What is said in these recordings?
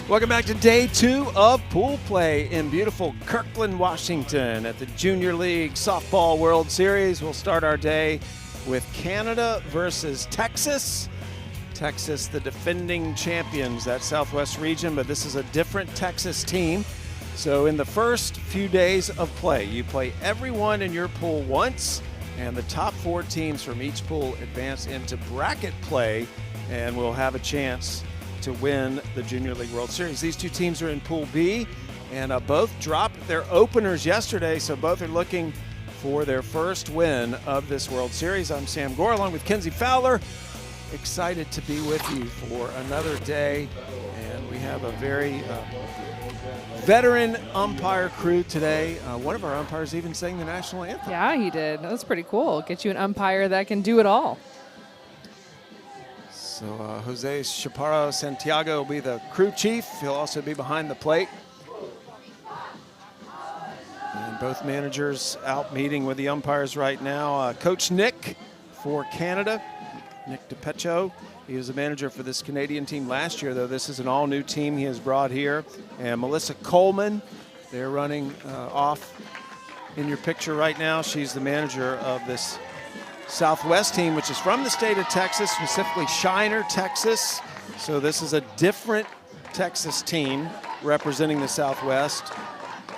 Welcome back to day 2 of pool play in beautiful Kirkland, Washington at the Junior League Softball World Series. We'll start our day with Canada versus Texas. Texas, the defending champions, that Southwest region, but this is a different Texas team. So in the first few days of play, you play everyone in your pool once, and the top 4 teams from each pool advance into bracket play, and we'll have a chance to win the Junior League World Series. These 2 teams are in Pool B, and both dropped their openers yesterday, so both are looking for their first win of this World Series. I'm Sam Gore along with Kenzie Fowler. Excited to be with you for another day, and we have a very veteran umpire crew today. One of our umpires even sang the national anthem. Yeah, he did. That was pretty cool. Get you an umpire that can do it all. So Jose Chaparro Santiago will be the crew chief. He'll also be behind the plate. And both managers out meeting with the umpires right now. Coach Nick for Canada, Nick DiPeccio. He was the manager for this Canadian team last year, though this is an all-new team he has brought here. And Melissa Coleman, they're running off in your picture right now. She's the manager of this Southwest team, which is from the state of Texas, specifically Shiner, Texas. So this is a different Texas team representing the Southwest,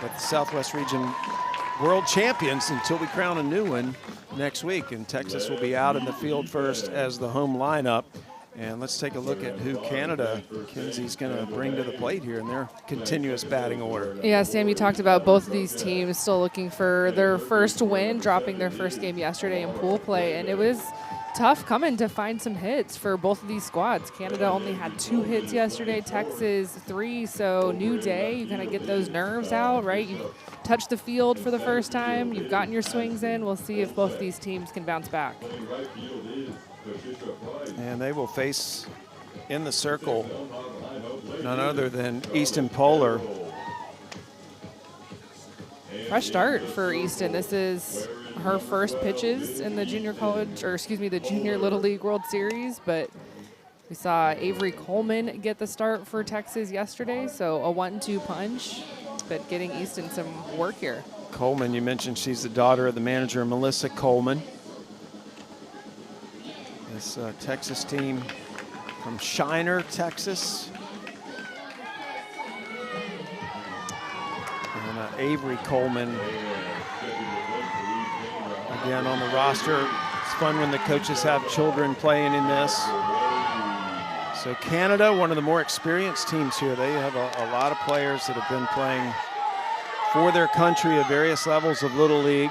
but the Southwest region world champions until we crown a new one next week. And Texas will be out in the field first as the home lineup. And let's take a look at who Canada, Kenzie's going to bring to the plate here in their continuous batting order. Yeah, Sam, you talked about both of these teams still looking for their first win, dropping their first game yesterday in pool play. And it was tough coming to find some hits for both of these squads. Canada only had 2 hits yesterday, Texas 3. So new day, you kind of get those nerves out, right? You've touched the field for the first time. You've gotten your swings in. We'll see if both of these teams can bounce back. And they will face in the circle none other than Easton Polar. Fresh start for Easton. This is her first pitches in the junior college, or excuse me, the Junior Little League World Series, but we saw Avery Coleman get the start for Texas yesterday, so a 1-2 punch, but getting Easton some work here. Coleman, you mentioned she's the daughter of the manager, Melissa Coleman. This Texas team from Shiner, Texas. And Avery Coleman again on the roster. It's fun when the coaches have children playing in this. So Canada, one of the more experienced teams here. They have a lot of players that have been playing for their country at various levels of Little League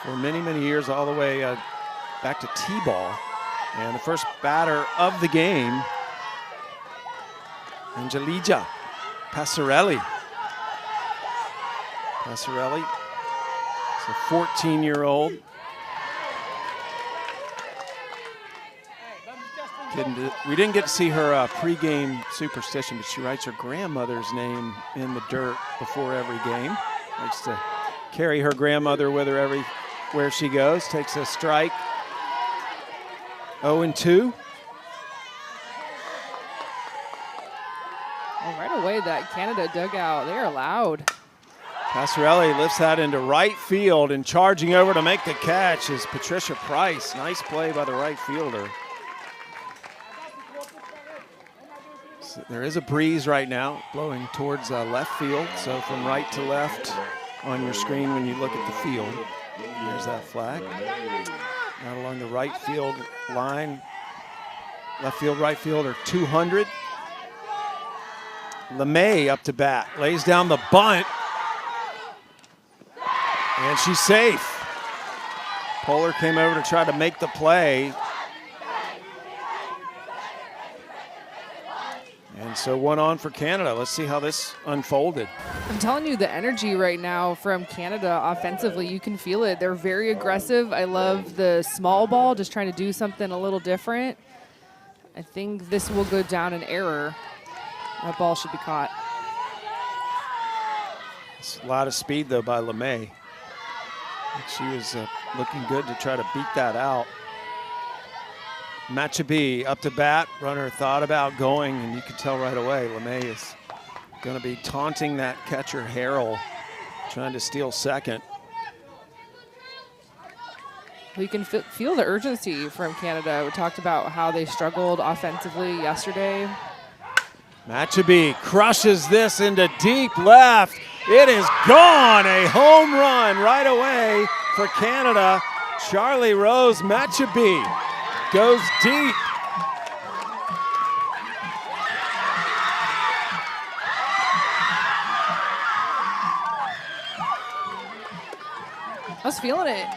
for many, many years, all the way back to T-ball. And the first batter of the game, Angelija Passarelli. Passarelli is a 14-year-old. We didn't get to see her pregame superstition, but she writes her grandmother's name in the dirt before every game. Likes to carry her grandmother with her everywhere she goes. Takes a strike. 0-2. Well, right away, that Canada dugout, they're loud. Passarelli lifts that into right field, and charging over to make the catch is Patricia Price. Nice play by the right fielder. So there is a breeze right now blowing towards left field, so from right to left on your screen when you look at the field. There's that flag. Out along the right field line. Left field, right field are 200. LeMay up to bat, lays down the bunt. And she's safe. Polar came over to try to make the play. And so 1 on for Canada. Let's see how this unfolded. I'm telling you, the energy right now from Canada offensively, you can feel it. They're very aggressive. I love the small ball, just trying to do something a little different. I think this will go down an error. That ball should be caught. It's a lot of speed, though, by LeMay. She was looking good to try to beat that out. Matchaby up to bat. Runner thought about going, and you could tell right away LeMay is going to be taunting that catcher Harrell, trying to steal second. We can feel the urgency from Canada. We talked about how they struggled offensively yesterday. Matchaby crushes this into deep left. It is gone. A home run right away for Canada. Charlie Rose Matchaby goes deep. I was feeling it.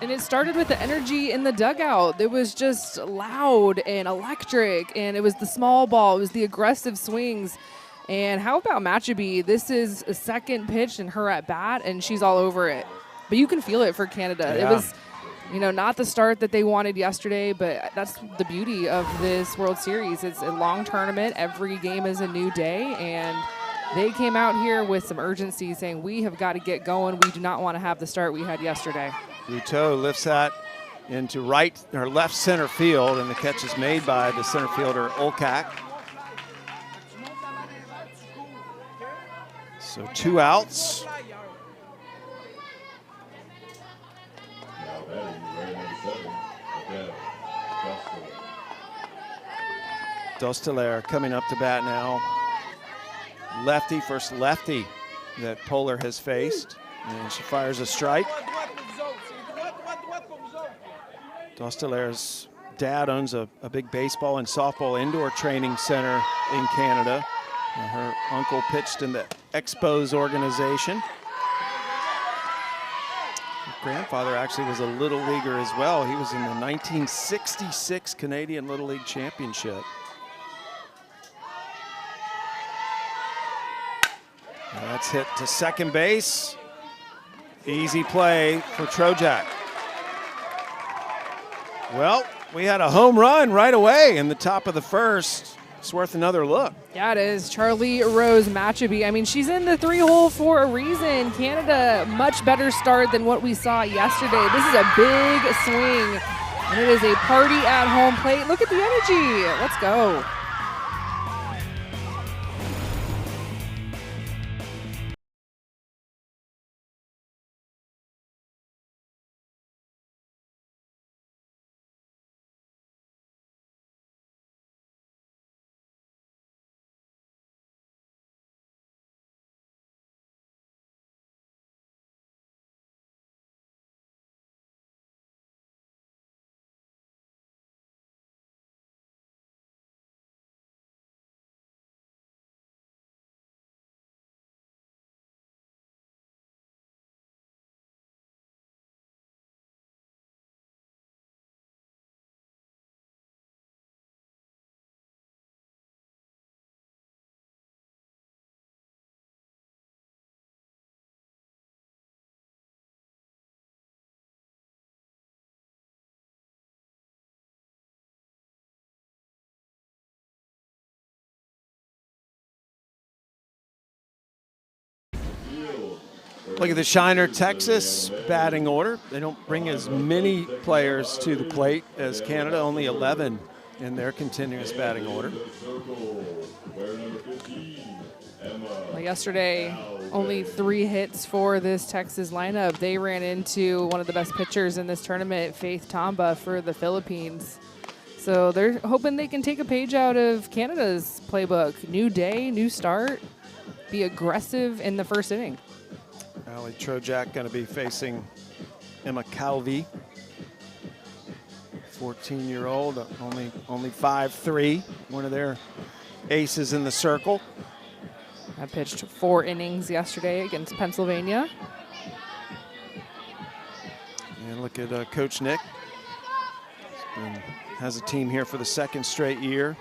And it started with the energy in the dugout. It was just loud and electric, and it was the small ball. It was the aggressive swings. And how about Matchaby? This is a second pitch and her at bat, and she's all over it. But you can feel it for Canada. Yeah. It was, not the start that they wanted yesterday, but that's the beauty of this World Series. It's a long tournament. Every game is a new day, and they came out here with some urgency saying, we have got to get going. We do not want to have the start we had yesterday. Ruteau lifts that into right or left center field, and the catch is made by the center fielder Olkak. So 2 outs. Dostelaire coming up to bat now. Lefty, first lefty that Polar has faced, and she fires a strike. Dostelaire's dad owns a big baseball and softball indoor training center in Canada. And her uncle pitched in the Expos organization. Her grandfather actually was a Little Leaguer as well. He was in the 1966 Canadian Little League Championship. And that's hit to second base. Easy play for Trojak. Well, we had a home run right away in the top of the first. It's worth another look. Yeah, it is. Charlie Rose Matchaby. I mean, she's in the 3-hole for a reason. Canada, much better start than what we saw yesterday. This is a big swing, and it is a party at home plate. Look at the energy. Let's go. Look at the Shiner, Texas batting order. They don't bring as many players to the plate as Canada, only 11 in their continuous batting order. Well, yesterday, only 3 hits for this Texas lineup. They ran into one of the best pitchers in this tournament, Faith Tamba, for the Philippines. So they're hoping they can take a page out of Canada's playbook. New day, new start, be aggressive in the first inning. Allie Trojak going to be facing Emma Calvi, 14-year-old, only 5'3", one of their aces in the circle. I pitched 4 innings yesterday against Pennsylvania. And look at Coach Nick. Has a team here for the 2nd straight year.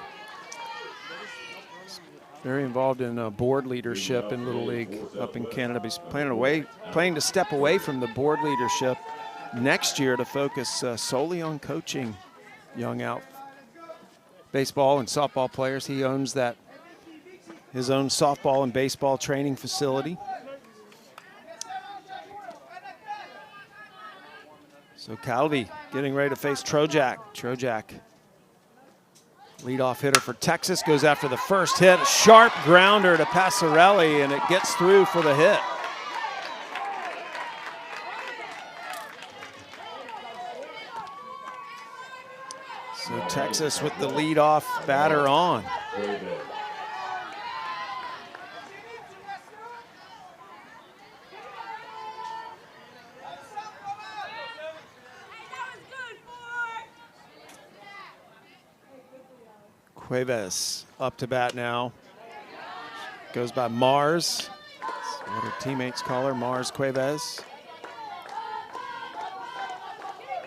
Very involved in board leadership in Little League up in Canada. He's planning to step away from the board leadership next year to focus solely on coaching young out baseball and softball players. He owns his own softball and baseball training facility. So Calvi getting ready to face Trojak. Trojak Leadoff hitter for Texas goes after the first hit. A sharp grounder to Passarelli, and it gets through for the hit. So Texas with the leadoff batter on. Cuevas up to bat now. Goes by Mars. That's what her teammates call her, Mars Cuevas.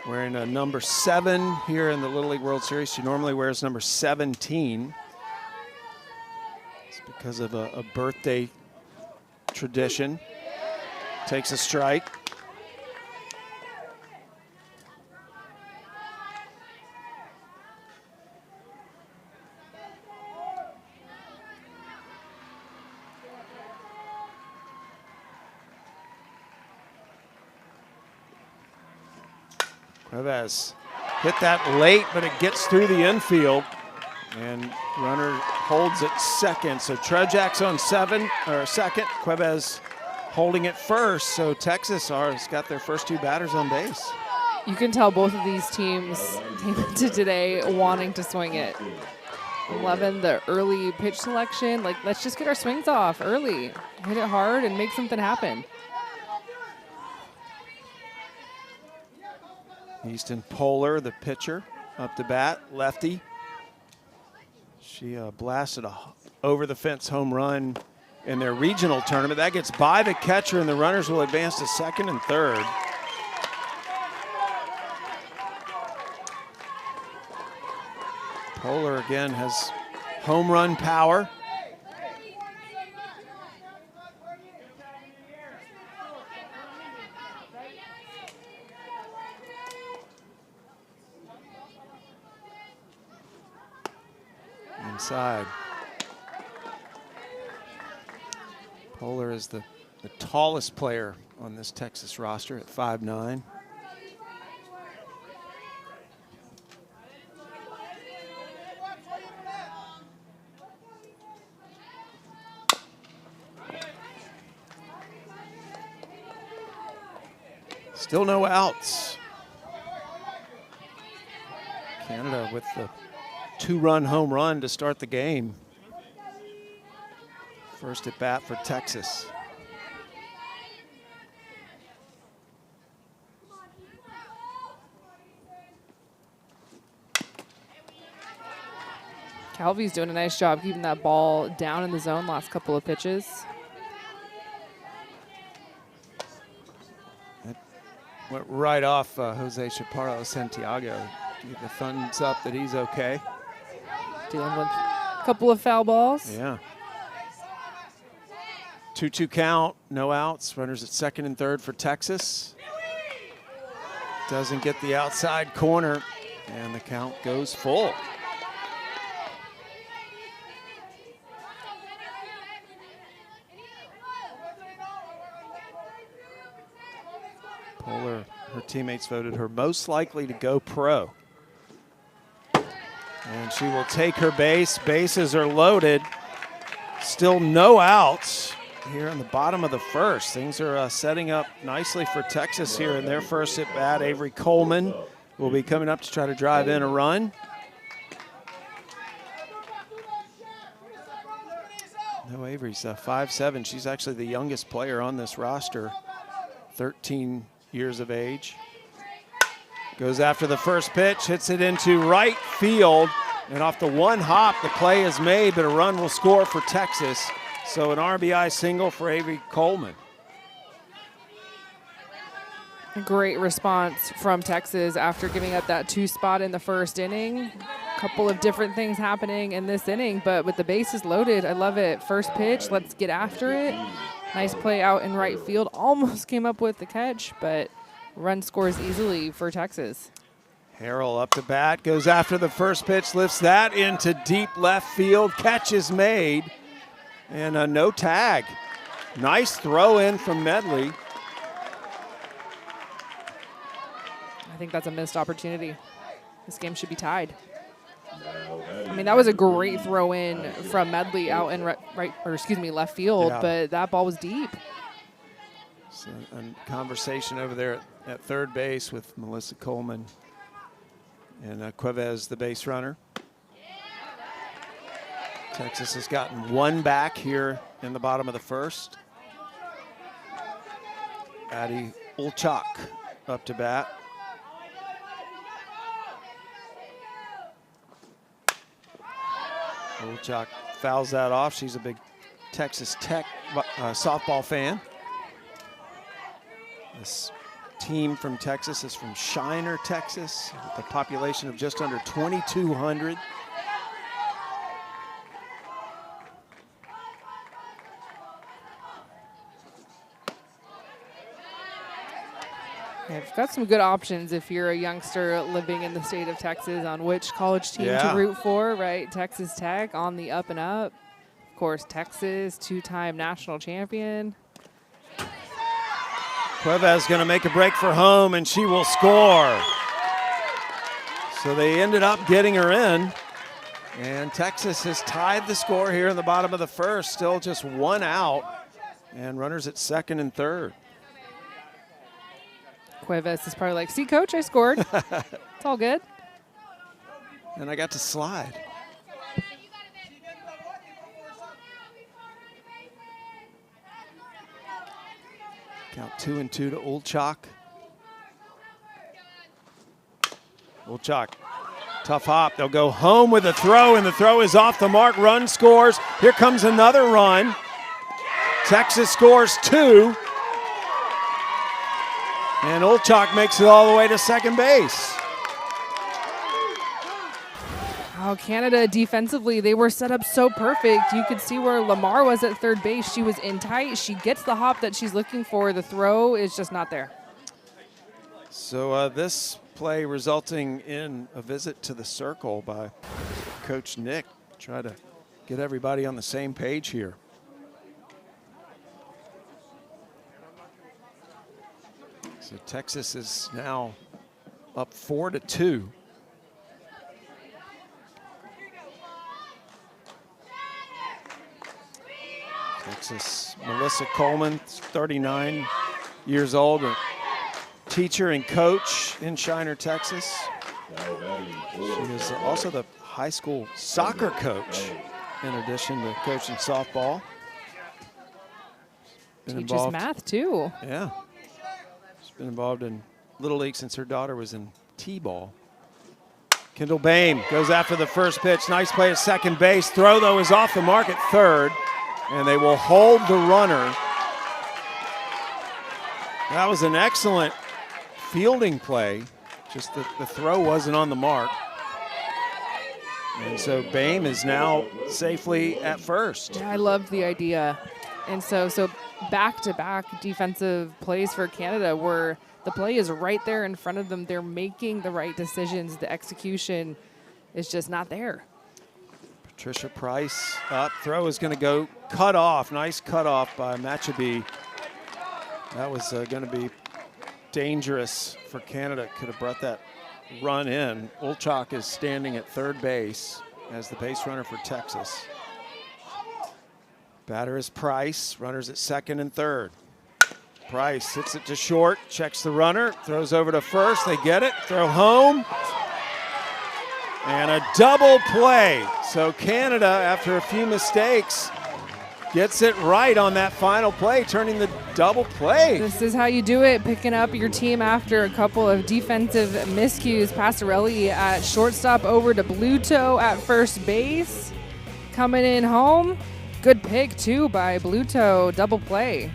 Wearing a number 7 here in the Little League World Series. She normally wears number 17. It's because of a birthday tradition. Takes a strike. Cuevas hit that late, but it gets through the infield, and runner holds at second. So Trojak's on second. Cuevas holding it first. So Texas has got their first 2 batters on base. You can tell both of these teams came into today wanting to swing it. 11, the early pitch selection. Like, let's just get our swings off early, hit it hard, and make something happen. Easton Polar, the pitcher, up to bat, lefty. She blasted a over-the-fence home run in their regional tournament. That gets by the catcher, and the runners will advance to second and third. Polar, again, has home run power. Inside. Polar is the tallest player on this Texas roster at 5'9". Still no outs. Canada with the 2-run home run to start the game. First at bat for Texas. Calvi's doing a nice job keeping that ball down in the zone last couple of pitches. That went right off Jose Chaparro Santiago. Give the thumbs up that he's okay. Dealing with a couple of foul balls. Yeah. 2-2 count, no outs. Runners at second and third for Texas. Doesn't get the outside corner, and the count goes full. Polar, her teammates voted her most likely to go pro. And she will take her base. Bases are loaded. Still no outs here in the bottom of the first. Things are setting up nicely for Texas here in their first at bat. Avery Coleman will be coming up to try to drive in a run. No, Avery's 5'7". She's actually the youngest player on this roster, 13 years of age. Goes after the first pitch, hits it into right field, and off the one hop, the play is made, but a run will score for Texas. So an RBI single for Avery Coleman. A great response from Texas after giving up that 2 spot in the first inning. A couple of different things happening in this inning, but with the bases loaded, I love it. First pitch, let's get after it. Nice play out in right field. Almost came up with the catch, but run scores easily for Texas. Harrell up to bat, goes after the first pitch, lifts that into deep left field. Catch is made, and a no tag. Nice throw in from Medley. I think that's a missed opportunity. This game should be tied. I mean, that was a great throw in from Medley out in left field, Yeah. but that ball was deep. So a conversation over there at third base with Melissa Coleman and Queves, the base runner. Texas has gotten one back here in the bottom of the first. Addie Ulchak up to bat. Ulchak fouls that off. She's a big Texas Tech softball fan. This team from Texas is from Shiner, Texas, with a population of just under 2,200. They've got some good options if you're a youngster living in the state of Texas on which college team to root for, right? Texas Tech on the up and up. Of course, Texas, two-time national champion. Cuevas going to make a break for home, and she will score. So they ended up getting her in, and Texas has tied the score here in the bottom of the first. Still just one out, and runners at second and third. Cuevas is probably like, see, coach, I scored. It's all good. And I got to slide. Count 2-2 to Ulchak. Ulchak, tough hop. They'll go home with a throw, and the throw is off the mark. Run scores. Here comes another run. Texas scores 2. And Ulchak makes it all the way to second base. Oh, Canada defensively, they were set up so perfect. You could see where Lamar was at third base. She was in tight. She gets the hop that she's looking for. The throw is just not there. So this play resulting in a visit to the circle by Coach Nick. Try to get everybody on the same page here. So Texas is now up 4-2. Texas, Melissa Coleman, 39 years old, a teacher and coach in Shiner, Texas. She is also the high school soccer coach in addition to coaching softball. Teaches math too. Yeah. Been involved in Little League since her daughter was in T-ball. Kendall Bame goes after the first pitch. Nice play at second base. Throw, though, is off the mark at third, and they will hold the runner. That was an excellent fielding play. Just that the throw wasn't on the mark. And so Bame is now safely at first. Yeah, I love the idea. And so back-to-back defensive plays for Canada where the play is right there in front of them. They're making the right decisions. The execution is just not there. Patricia Price up. Throw is going to go cut off. Nice cut off by Machaby. That was going to be dangerous for Canada. Could have brought that run in. Ulchak is standing at third base as the base runner for Texas. Batter is Price, runners at second and third. Price hits it to short, checks the runner, throws over to first, they get it, throw home. And a double play. So Canada, after a few mistakes, gets it right on that final play, turning the double play. This is how you do it, picking up your team after a couple of defensive miscues. Passarelli at shortstop over to Bluto at first base. Coming in home. Good pick, too, by Bluto. Double play.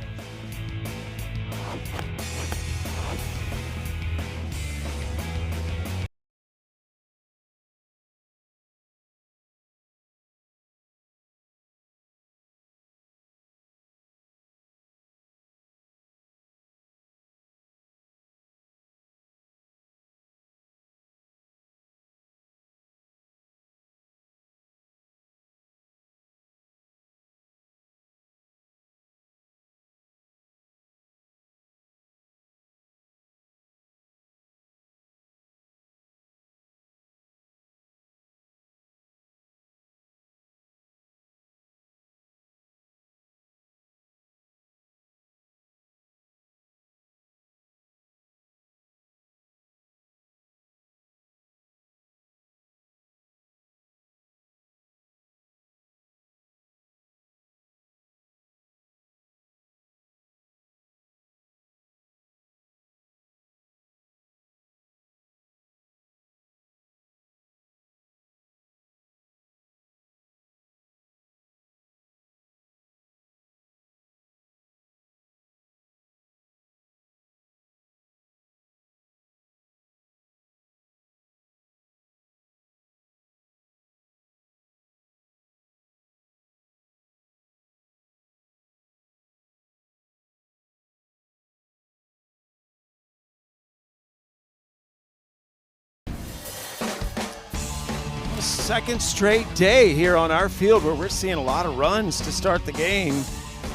second straight day here on our field where we're seeing a lot of runs to start the game.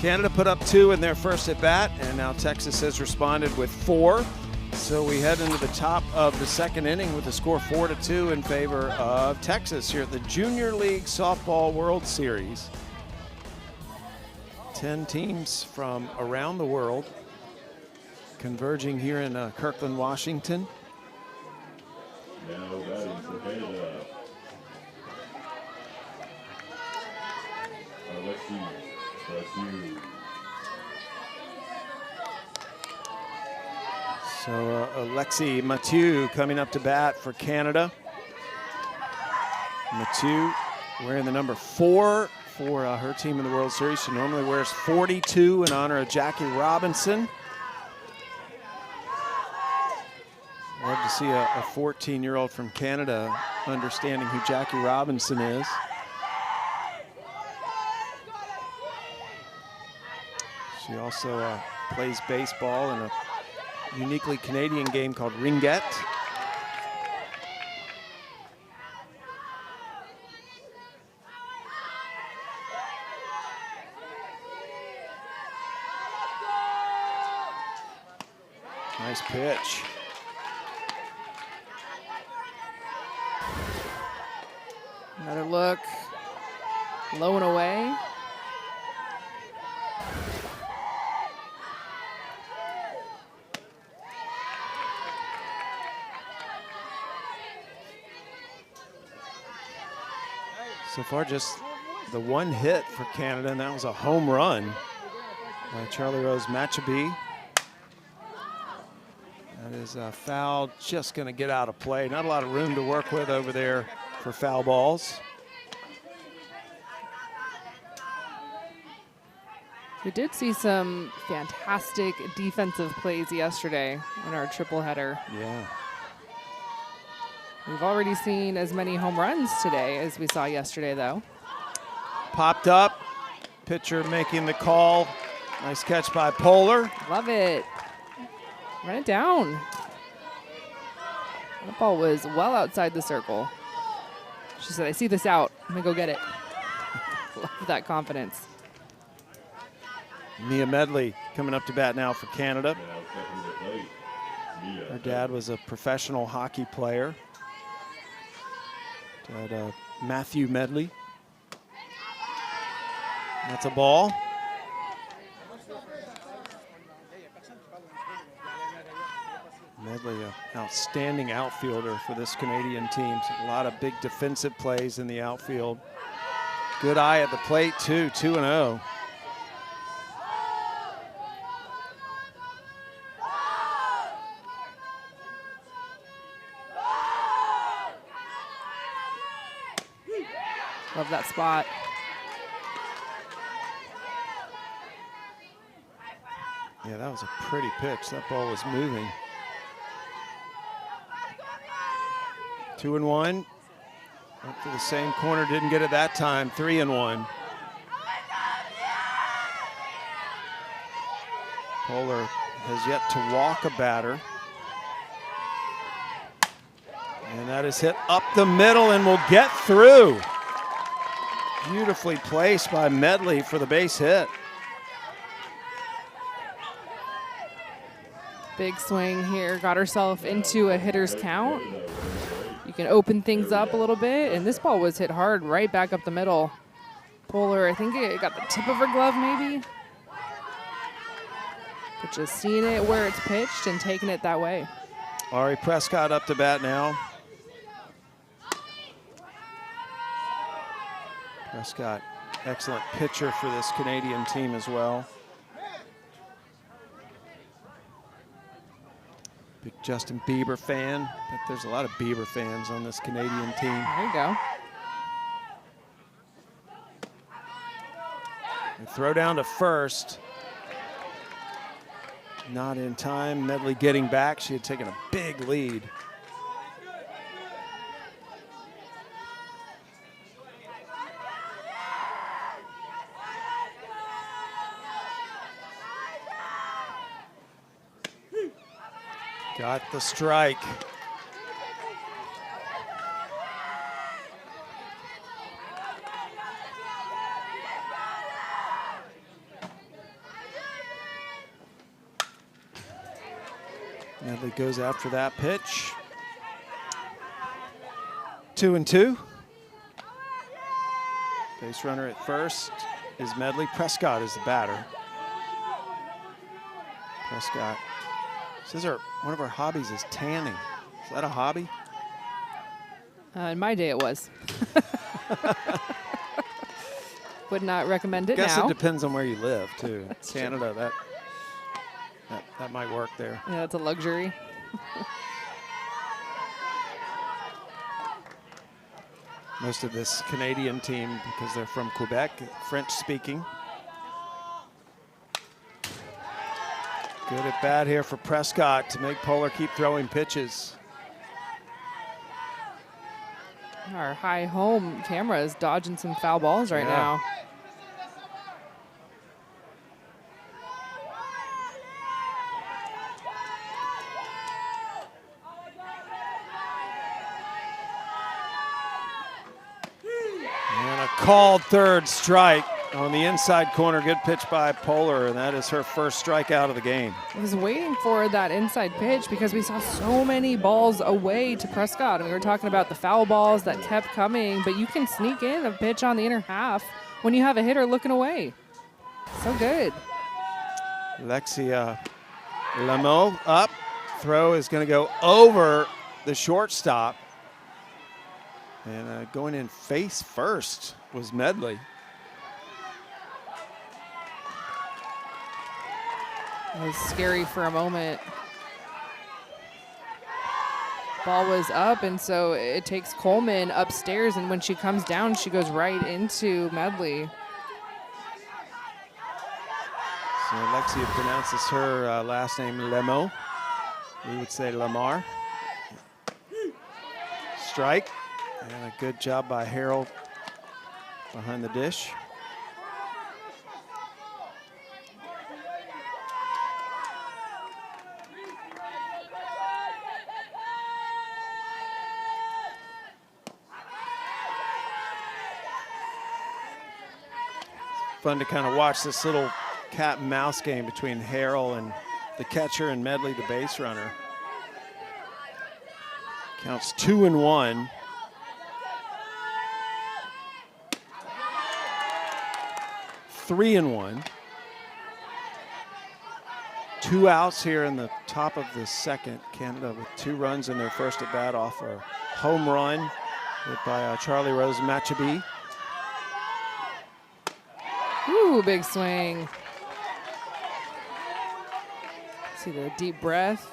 Canada put up 2 in their first at bat, and now Texas has responded with 4. So we head into the top of the second inning with a score 4-2 in favor of Texas here at the Junior League Softball World Series. 10 teams from around the world converging here in Kirkland, Washington. Now batting for Canada, Mathieu. So Alexi Mathieu coming up to bat for Canada. Mathieu wearing the number 4 for her team in the World Series. She normally wears 42 in honor of Jackie Robinson. Love to see a 14-year-old from Canada understanding who Jackie Robinson is. She also plays baseball in a uniquely Canadian game called ringette. Nice pitch. Another look, low and away. So far, just the one hit for Canada, and that was a home run by Charlie Rose Machaby. That is a foul, just going to get out of play. Not a lot of room to work with over there for foul balls. We did see some fantastic defensive plays yesterday in our triple header. Yeah. We've already seen as many home runs today as we saw yesterday, though. Popped up, pitcher making the call. Nice catch by Poehler. Love it. Run it down. That ball was well outside the circle. She said, I see this out. I'm going to go get it. Love that confidence. Mia Medley coming up to bat now for Canada. Her dad was a professional hockey player. Dad, Matthew Medley. That's a ball. Medley, an outstanding outfielder for this Canadian team. A lot of big defensive plays in the outfield. Good eye at the plate, too, 2-0. Love that spot. Yeah, that was a pretty pitch. That ball was moving. 2-1. Up to the same corner, didn't get it that time. 3-1. Poehler has yet to walk a batter. And that is hit up the middle and will get through. Beautifully placed by Medley for the base hit. Big swing here. Got herself into a hitter's count. You can open things up a little bit, and this ball was hit hard right back up the middle. Poehler, I think it got the tip of her glove maybe. But just seeing it where it's pitched and taking it that way. Ari Prescott up to bat now. Prescott, excellent pitcher for this Canadian team as well. Big Justin Bieber fan. But there's a lot of Bieber fans on this Canadian team. There you go. And throw down to first. Not in time. Medley getting back. She had taken a big lead. Got the strike. Medley goes after that pitch. 2-2. Base runner at first is Medley. Prescott is the batter. Prescott says one of her hobbies is tanning. Is that a hobby? In my day, it was. Would not recommend it Guess now. it depends on where you live too. Canada, that might work there. Yeah, that's a luxury. Most of this Canadian team, because they're from Quebec, French speaking. Good at bat here for Prescott to make Polar keep throwing pitches. Our high home camera is dodging some foul balls right now. And a called third strike on the inside corner. Good pitch by Polar, and that is her first strikeout of the game. I was waiting for that inside pitch because we saw so many balls away to Prescott. And we were talking about the foul balls that kept coming, but you can sneak in a pitch on the inner half when you have a hitter looking away. So good. Alexia Lemo up. Throw is going to go over the shortstop. And going in face first was Medley. It was scary for a moment. Ball was up, and so it takes Coleman upstairs, and when she comes down, she goes right into Medley. So Alexia pronounces her last name Lemo. We would say Lamar. Strike. And a good job by Harold behind the dish. Fun to kind of watch this little cat and mouse game between Harrell and the catcher and Medley, the base runner. Counts 2-1. Three and one. 2 outs here in the top of the second. Canada with 2 runs in their first at bat off a home run hit by Charlie Rose Machabi. Ooh, big swing. See the deep breath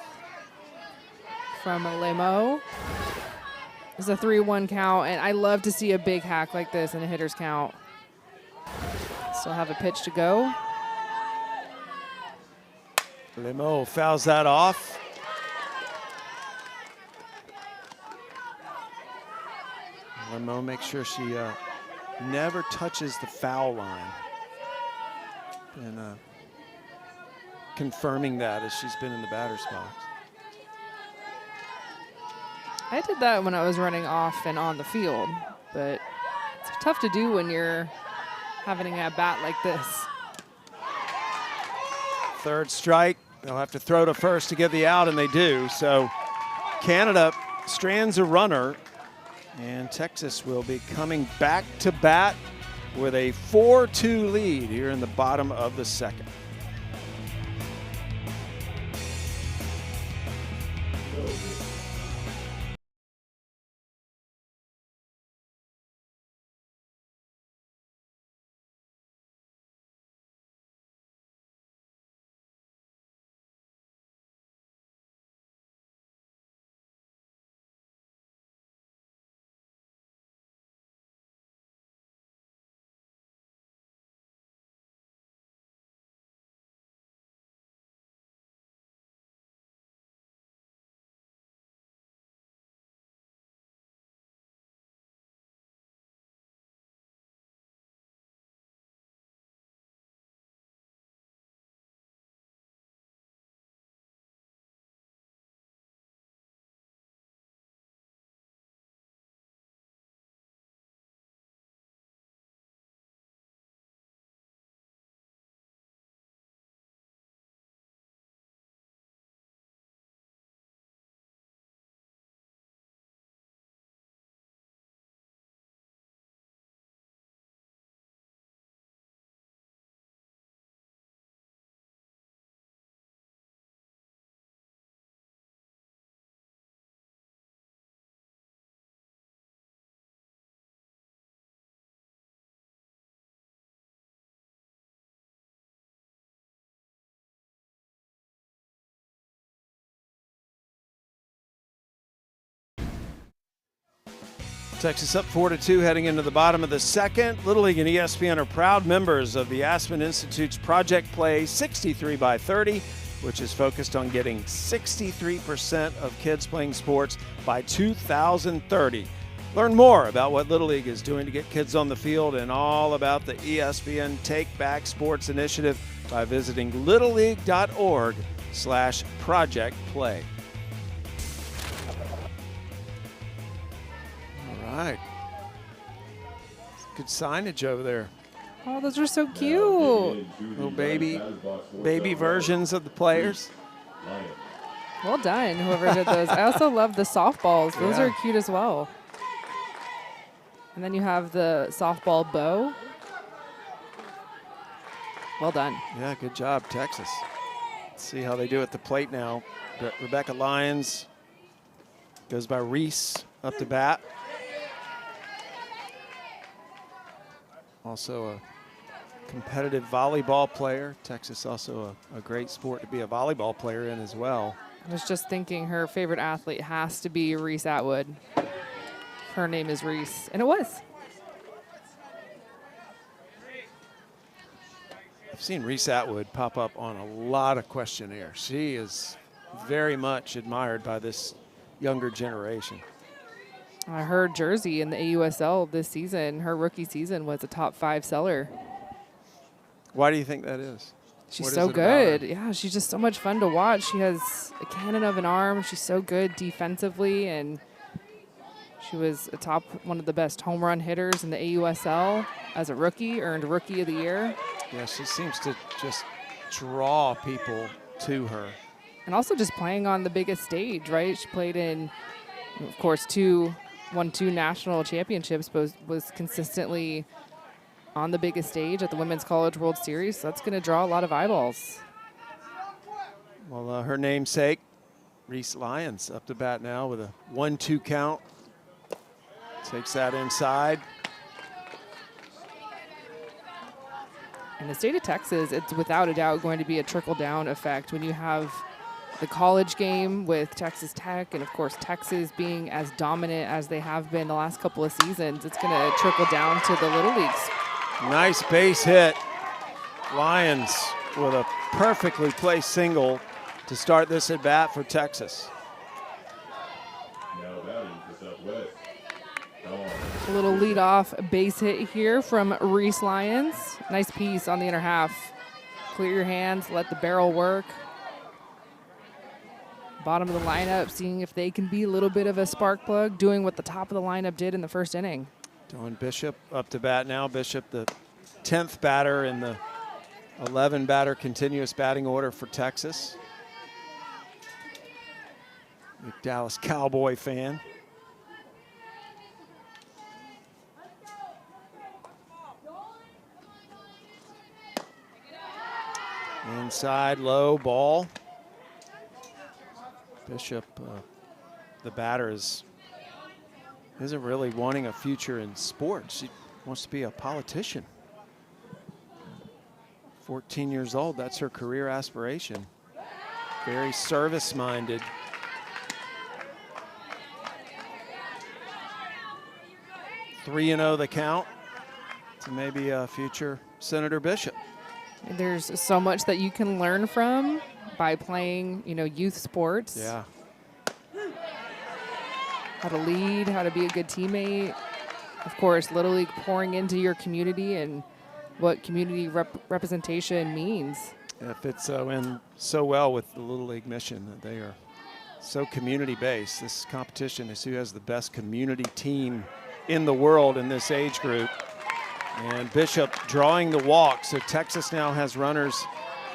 from Lemo. It's a 3-1 count, and I love to see a big hack like this in a hitter's count. Still have a pitch to go. Lemo fouls that off. Lemo makes sure she never touches the foul line. And confirming that as she's been in the batter's box. I did that when I was running off and on the field, but it's tough to do when you're having a bat like this. Third strike. They'll have to throw to first to get the out, and they do. So Canada strands a runner, and Texas will be coming back to bat with a 4-2 lead here in the bottom of the second. Texas up 4-2 heading into the bottom of the second. Little League and ESPN are proud members of the Aspen Institute's Project Play 63 by 30, which is focused on getting 63% of kids playing sports by 2030. Learn more about what Little League is doing to get kids on the field and all about the ESPN Take Back Sports Initiative by visiting littleleague.org/Project Play. All right. Good signage over there. Oh, those are so cute. Little baby versions of the players. Well done, whoever did those. I also love the softballs. Those Yeah. are cute as well. And then you have the softball bow. Well done. Yeah, good job, Texas. Let's see how they do at the plate now. Rebecca Lyons goes by Reese up to bat. Also a competitive volleyball player. Texas also a great sport to be a volleyball player in as well. I was just thinking her favorite athlete has to be Reese Atwood. Her name is Reese, and it was. I've seen Reese Atwood pop up on a lot of questionnaires. She is very much admired by this younger generation. Her jersey in the AUSL this season, her rookie season, was a top 5 seller. Why do you think that is? She's What so is it about her? good. Yeah, she's just so much fun to watch. She has a cannon of an arm. She's so good defensively, and she was one of the best home run hitters in the AUSL as a rookie, earned Rookie of the Year. Yeah, she seems to just draw people to her. And also just playing on the biggest stage, right? She played in, of course, won 2 national championships, but was consistently on the biggest stage at the Women's College World Series. So that's going to draw a lot of eyeballs. Well, her namesake, Reese Lyons, up to bat now with a 1-2 count. Takes that inside. In the state of Texas, it's without a doubt going to be a trickle-down effect when you have the college game with Texas Tech and, of course, Texas being as dominant as they have been the last couple of seasons. It's going to trickle down to the Little Leagues. Nice base hit. Lyons with a perfectly placed single to start this at bat for Texas. Now batting for Southwest. A little leadoff base hit here from Reese Lyons. Nice piece on the inner half. Clear your hands, let the barrel work. Bottom of the lineup, seeing if they can be a little bit of a spark plug, doing what the top of the lineup did in the first inning. Dylan Bishop up to bat now. Bishop, the 10th batter in the 11-batter continuous batting order for Texas. Big Dallas Cowboy fan. Inside, low ball. Bishop, the batter, isn't really wanting a future in sports. She wants to be a politician. 14 years old, that's her career aspiration. Very service-minded. (3-0) the count to maybe a future Senator Bishop. There's so much that you can learn from by playing, youth sports. Yeah. How to lead, how to be a good teammate. Of course, Little League pouring into your community and what community representation means. It fits in so well with the Little League mission that they are so community-based. This competition is who has the best community team in the world in this age group. And Bishop drawing the walk, so Texas now has runners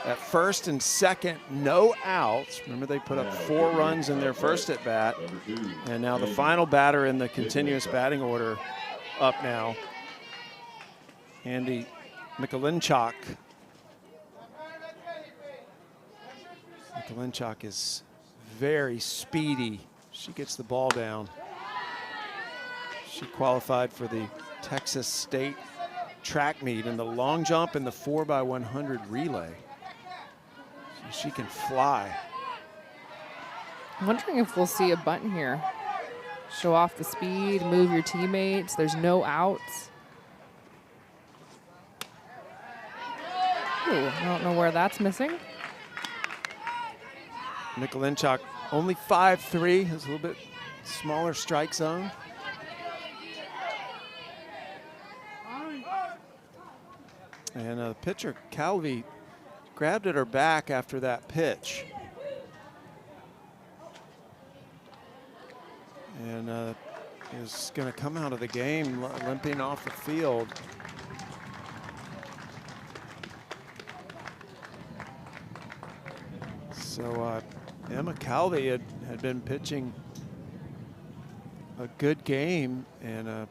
at first and second, no outs. Remember, they put up 4 runs in their first at bat, and now the final batter in the continuous batting order up now, Andy Mikulinchuk. Mikulinchuk is very speedy. She gets the ball down. She qualified for the Texas State track meet in the long jump and the 4x100 relay. So she can fly. I'm wondering if we'll see a bunt here. Show off the speed, move your teammates. There's no outs. Ooh, I don't know where that's missing. Mikulinchuk only 5'3", has a little bit smaller strike zone. And the pitcher, Calvi, grabbed at her back after that pitch. And is going to come out of the game limping off the field. So Emma Calvi had been pitching a good game and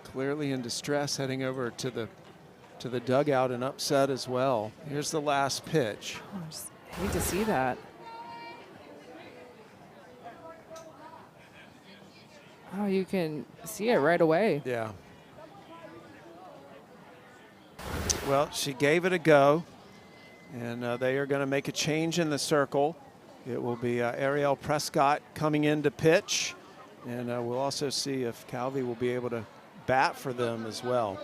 clearly in distress, heading over to the dugout and upset as well. Here's the last pitch. I just hate to see that. Oh, you can see it right away. Yeah. Well, she gave it a go, and they are going to make a change in the circle. It will be Ariel Prescott coming in to pitch, and we'll also see if Calvi will be able to bat for them as well.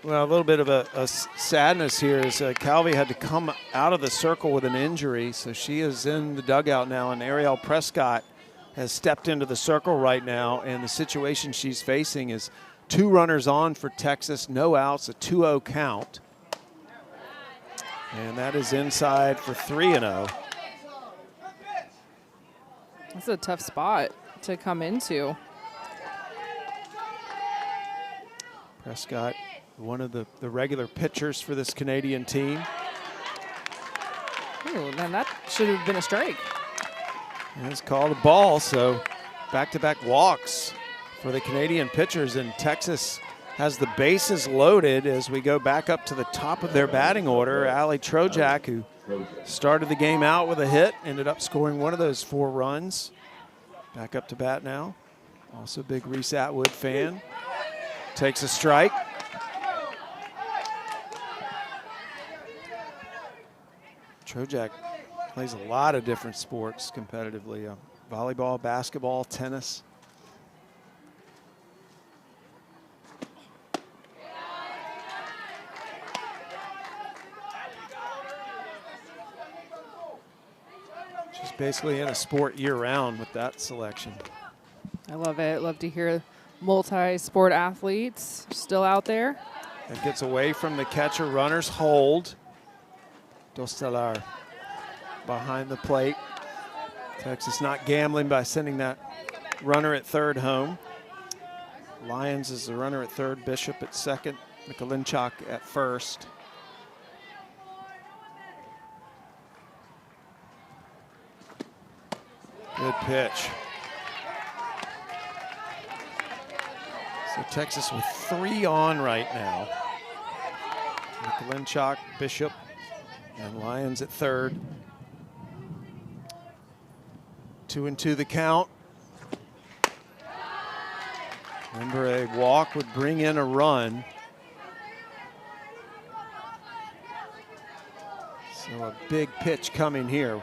Well, a little bit of a sadness here is Calvi had to come out of the circle with an injury, so she is in the dugout now, and Ariel Prescott has stepped into the circle right now, and the situation she's facing is 2 runners on for Texas, no outs, a 2-0 count. And that is inside for 3-0. That's a tough spot to come into. Prescott, one of the regular pitchers for this Canadian team. Ooh, then that should have been a strike. And it's called a ball, so back-to-back walks for the Canadian pitchers, and Texas has the bases loaded as we go back up to the top of their batting order. Allie Trojak, who started the game out with a hit, ended up scoring one of those 4 runs. Back up to bat now. Also a big Reese Atwood fan. Takes a strike. Trojak plays a lot of different sports competitively. Volleyball, basketball, tennis. She's basically in a sport year-round with that selection. I love it. Love to hear multi-sport athletes still out there. It gets away from the catcher. Runners hold. Dostelar behind the plate. Texas not gambling by sending that runner at third home. Lyons is the runner at third, Bishop at second, Mikulinchuk at first. Good pitch. So Texas with 3 on right now. Mikulinchuk, Bishop, and Lyons at third. 2-2 the count. Remember, a walk would bring in a run. So a big pitch coming here.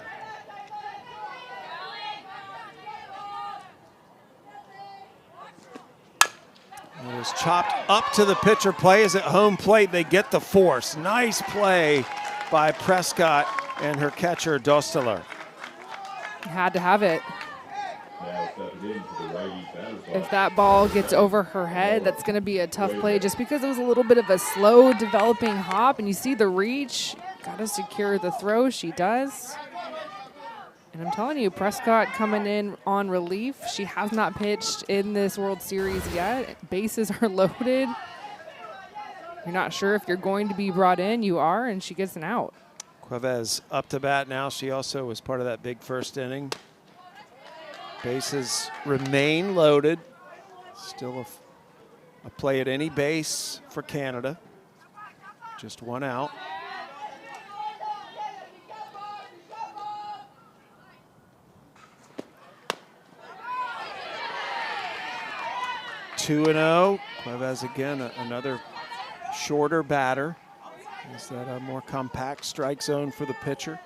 It is chopped up to the pitcher. Play is at home plate. They get the force. Nice play by Prescott and her catcher, Dosteler. Had to have it. Now stepping into the righty batter's box. If that ball gets over her head, that's going to be a tough play just because it was a little bit of a slow developing hop, and you see the reach. Got to secure the throw. She does. And I'm telling you, Prescott coming in on relief. She has not pitched in this World Series yet. Bases are loaded. You're not sure if you're going to be brought in. You are, and she gets an out. Cuevas up to bat now. She also was part of that big first inning. Bases remain loaded. Still a play at any base for Canada. Just one out. Two and 0. Cuevas again, another shorter batter. Is that a more compact strike zone for the pitcher?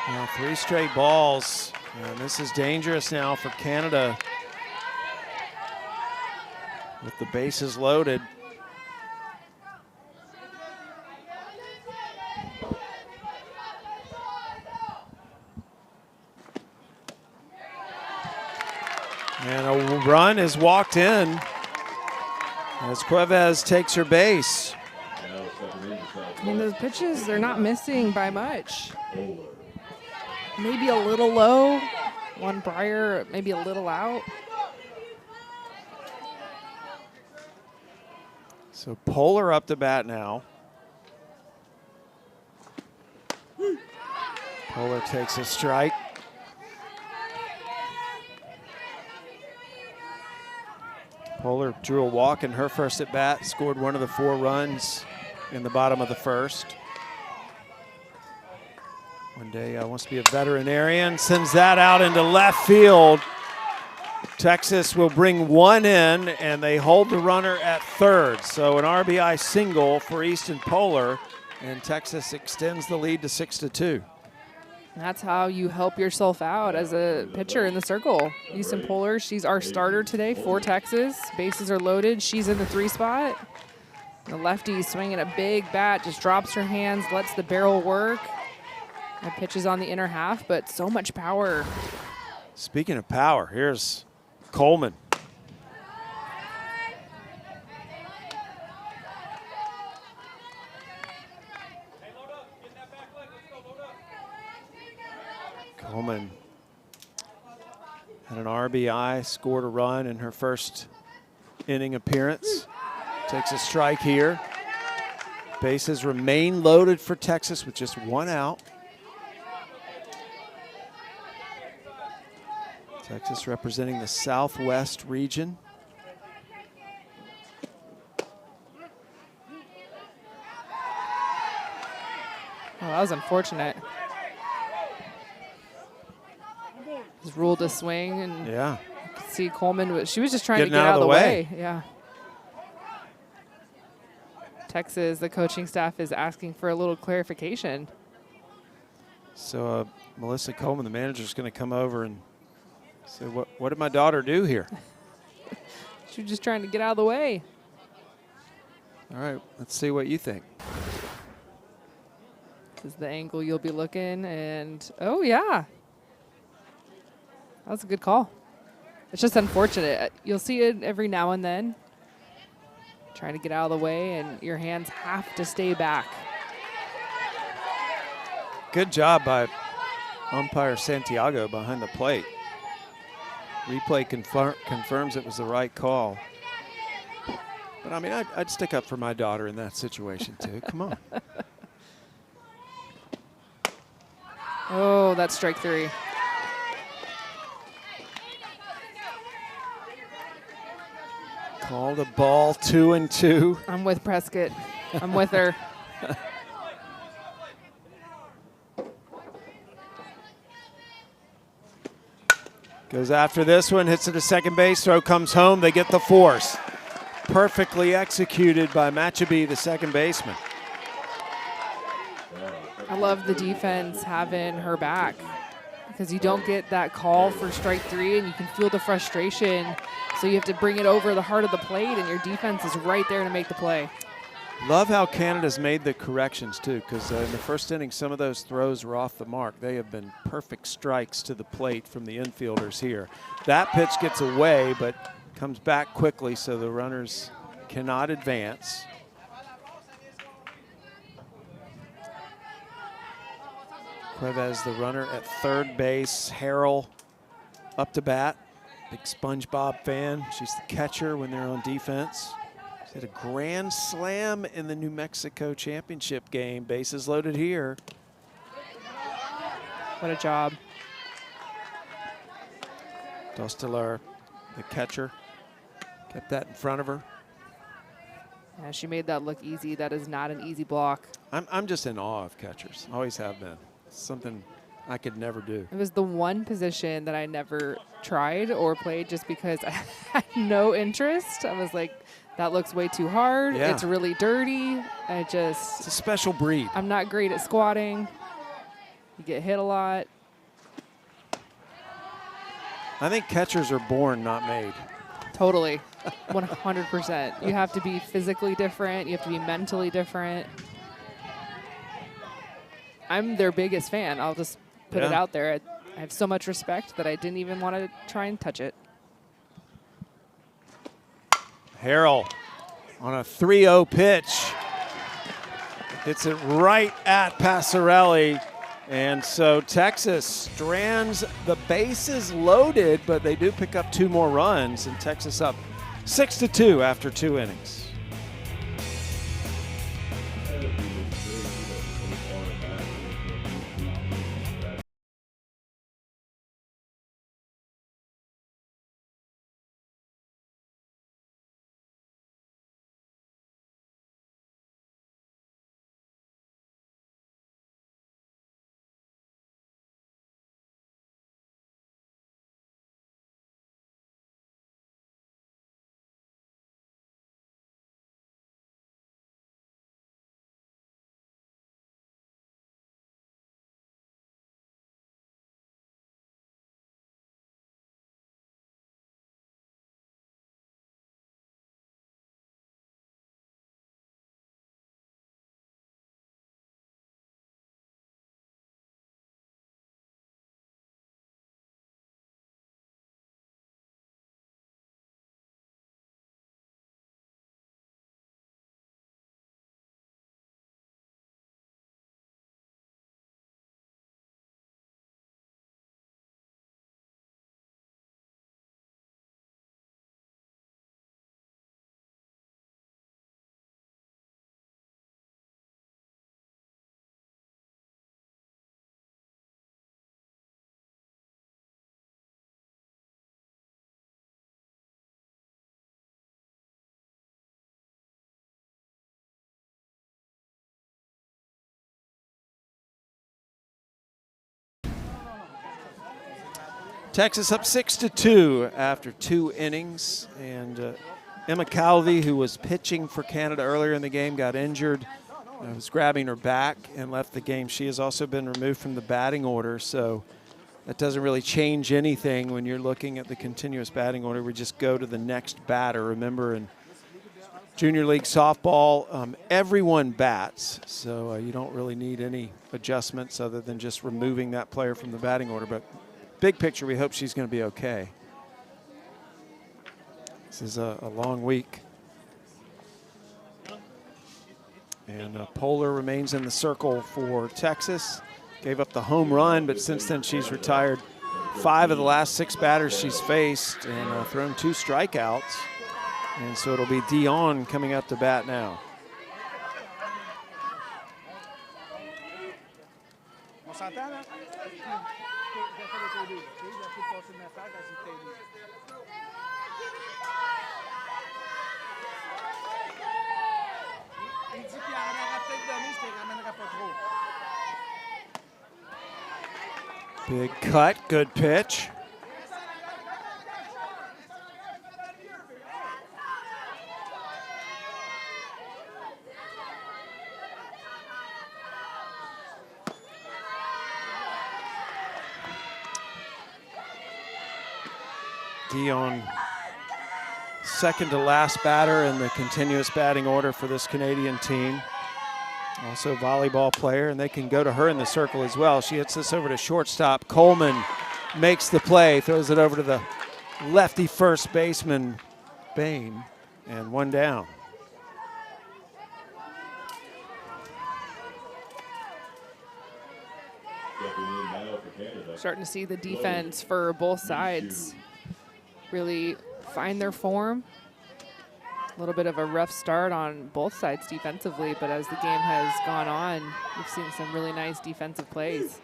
Now 3 straight balls, and this is dangerous now for Canada with the bases loaded. And a run is walked in as Cuevas takes her base. Now stepping into south I mean, those pitches, they're not missing by much. Polar. Maybe a little low. One Briar, maybe a little out. So Polar up to bat now. Polar takes a strike. Polar drew a walk in her first at bat, scored one of the 4 runs in the bottom of the first. One day wants to be a veterinarian, sends that out into left field. Texas will bring one in, and they hold the runner at third. So an RBI single for Easton Polar, and Texas extends the lead to 6-2. That's how you help yourself out as a pitcher in the circle. Easton Polar, she's our starter today for Texas. Bases are loaded. She's in the 3 spot. The lefty swinging a big bat, just drops her hands, lets the barrel work. That pitch is on the inner half, but so much power. Speaking of power, here's Coleman. Coleman had an RBI, scored a run in her first inning appearance. Takes a strike here. Bases remain loaded for Texas with just 1 out. Texas representing the Southwest region. Oh, that was unfortunate. Just ruled a swing, and Yeah. you could see Coleman, she was just trying Getting to get out of the way. Yeah. Texas, the coaching staff is asking for a little clarification. So Melissa Coleman, the manager, is going to come over and say, what did my daughter do here? She was just trying to get out of the way. All right, let's see what you think. This is the angle you'll be looking, and oh yeah. That was a good call. It's just unfortunate. You'll see it every now and then. Trying to get out of the way, and your hands have to stay back. Good job by umpire Santiago behind the plate. Replay confirms it was the right call. But I mean, I'd stick up for my daughter in that situation too. Come on. Oh, that's strike 3. Called a ball, 2-2. I'm with Prescott. I'm with her. Goes after this one, hits it to second base, throw comes home, they get the force. Perfectly executed by Machaby, the second baseman. I love the defense having her back. because you don't get that call for strike 3, and you can feel the frustration. So you have to bring it over the heart of the plate, and your defense is right there to make the play. Love how Canada's made the corrections too, because in the first inning, some of those throws were off the mark. They have been perfect strikes to the plate from the infielders here. That pitch gets away, but comes back quickly, so the runners cannot advance. Cuevas, the runner at third base. Harrell up to bat. Big SpongeBob fan. She's the catcher when they're on defense. She hit a grand slam in the New Mexico championship game. Bases loaded here. What a job. Dostler, the catcher, kept that in front of her. Yeah, she made that look easy. That is not an easy block. I'm just in awe of catchers. Always have been. It's something I could never do. It was the one position that I never tried or played just because I had no interest. I was like, that looks way too hard. Yeah. It's really dirty. It's a special breed. I'm not great at squatting. You get hit a lot. I think catchers are born, not made. Totally. 100%. You have to be physically different. You have to be mentally different. I'm their biggest fan. I'll just put it out there. I have so much respect that I didn't even want to try and touch it. Harrell on a 3-0 pitch. Hits it right at Passarelli. And so Texas strands the bases loaded, but they do pick up 2 more runs, and Texas up 6-2 after 2 innings. Texas up 6-2 after 2 innings, and Emma Calvi, who was pitching for Canada earlier in the game, got injured. Was grabbing her back and left the game. She has also been removed from the batting order, so that doesn't really change anything when you're looking at the continuous batting order. We just go to the next batter. Remember, in Junior League softball, everyone bats, so you don't really need any adjustments other than just removing that player from the batting order. But big picture, we hope she's going to be okay. This is a long week. And Polar remains in the circle for Texas. Gave up the home run, but since then she's retired 5 of the last 6 batters she's faced and thrown 2 strikeouts. And so it'll be Dion coming up to bat now. Big cut, good pitch. Dion, second to last batter in the continuous batting order for this Canadian team. Also volleyball player, and they can go to her in the circle as well. She hits this over to shortstop. Coleman makes the play, throws it over to the lefty first baseman, Bain, and one down. Starting to see the defense for both sides really find their form. A little bit of a rough start on both sides defensively, but as the game has gone on, we've seen some really nice defensive plays.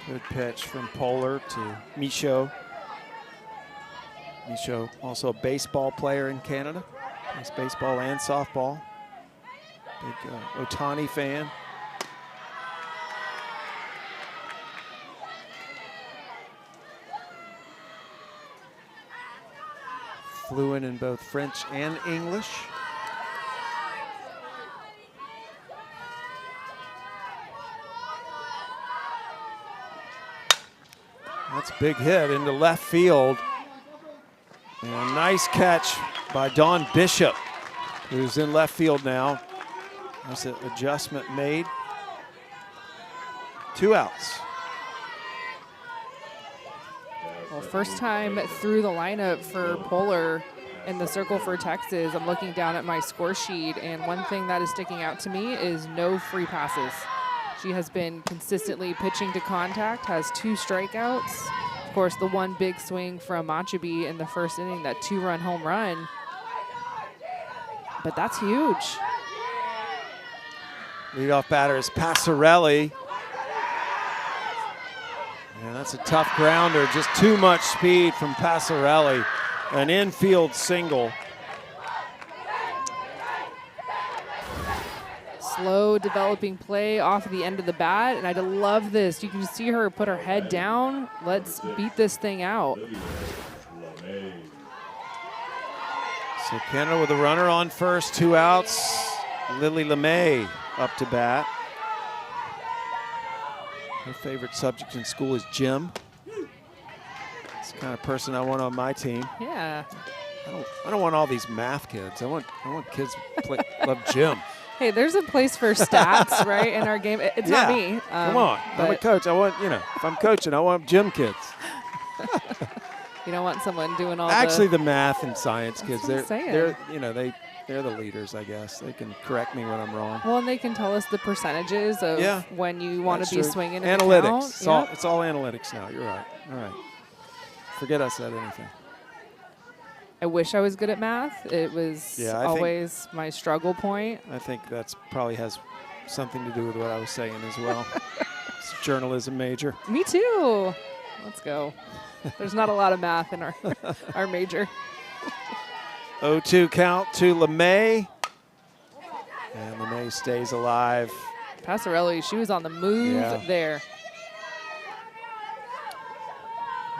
Good pitch from Polar to Michaud. Michaud, also a baseball player in Canada. Plays baseball and softball. Big Ohtani fan. Fluent in both French and English. That's a big hit into left field. And a nice catch by Dawn Bishop, who's in left field now. That's an adjustment made. 2 outs. Well, first time through the lineup for Polar in the circle for Texas. I'm looking down at my score sheet, and one thing that is sticking out to me is no free passes. She has been consistently pitching to contact, has 2 strikeouts. Of course, the one big swing from Machabi in the first inning, that 2-run home run. But that's huge. Leadoff batter is Passarelli. And that's a tough grounder, just too much speed from Passarelli. An infield single. Slow developing play off the end of the bat, and I love this. You can see her put her head down. Let's beat this thing out. So Canada with a runner on first, 2 outs. Lily LeMay up to bat. Her favorite subject in school is gym. It's the kind of person I want on my team. Yeah. I don't want all these math kids. I want kids who love gym. Hey, there's a place for stats, right, in our game. It's not me. Come on. I'm a coach. I want, if I'm coaching, I want gym kids. You don't want someone doing all Actually, the math and science kids, That's what I'm they're the leaders, I guess. They can correct me when I'm wrong. Well, and they can tell us the percentages of when you want to be swinging. Analytics. It's all analytics now. You're right. All right. Forget I said anything. I wish I was good at math. It was always my struggle point. I think that's probably has something to do with what I was saying as well. It's a journalism major. Me too. Let's go. There's not a lot of math in our major. 0-2 count to LeMay. And LeMay stays alive. Passarelli, she was on the move there.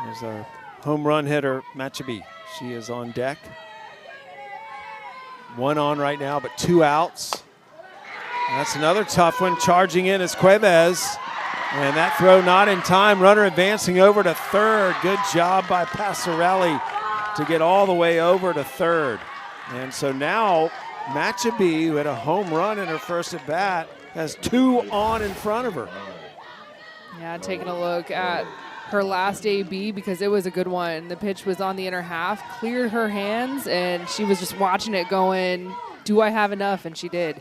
There's our home run hitter, Machabi. She is on deck. 1 on right now, but 2 outs. And that's another tough one. Charging in is Cuevas. And that throw not in time. Runner advancing over to third. Good job by Passarelli to get all the way over to third. And so now Machabi, who had a home run in her first at bat, has 2 on in front of her. Yeah, taking a look at her last AB because it was a good one. The pitch was on the inner half, cleared her hands, and she was just watching it going, do I have enough? And she did.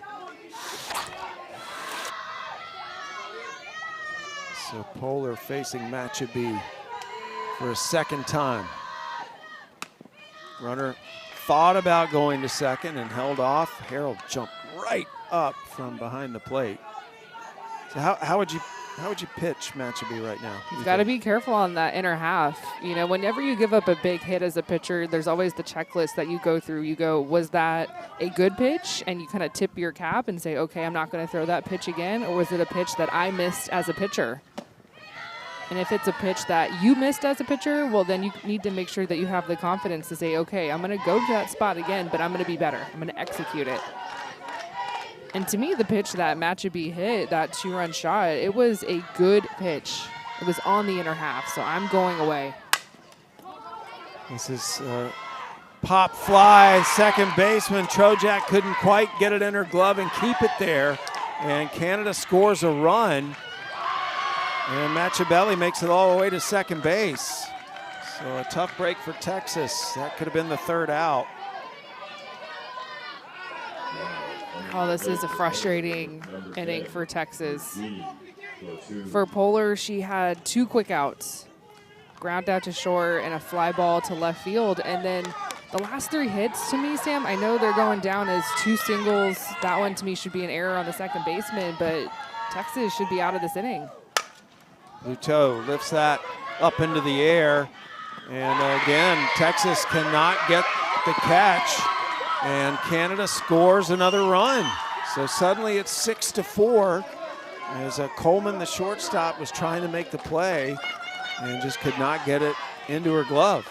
So Polar facing Machabi for a second time. Runner thought about going to second and held off. Harold jumped right up from behind the plate. So how would you pitch Machabi right now? You've got to be careful on that inner half. You know, whenever you give up a big hit as a pitcher, there's always the checklist that you go through. You go, was that a good pitch? And you kind of tip your cap and say, okay, I'm not going to throw that pitch again. Or was it a pitch that I missed as a pitcher? And if it's a pitch that you missed as a pitcher, well, then you need to make sure that you have the confidence to say, okay, I'm going to go to that spot again, but I'm going to be better. I'm going to execute it. And to me, the pitch that Machabi hit, that 2-run shot, it was a good pitch. It was on the inner half, so I'm going away. This is pop fly, second baseman Trojak couldn't quite get it in her glove and keep it there. And Canada scores a run. And Machabelli makes it all the way to second base. So a tough break for Texas. That could have been the third out. Oh, this is a frustrating inning for Texas. For Polar, she had 2 quick outs. Ground out to short and a fly ball to left field. And then the last 3 hits to me, Sam, I know they're going down as 2 singles. That one to me should be an error on the second baseman, but Texas should be out of this inning. Luteau lifts that up into the air. And again, Texas cannot get the catch. And Canada scores another run. So suddenly it's 6-4 as Coleman, the shortstop, was trying to make the play and just could not get it into her glove.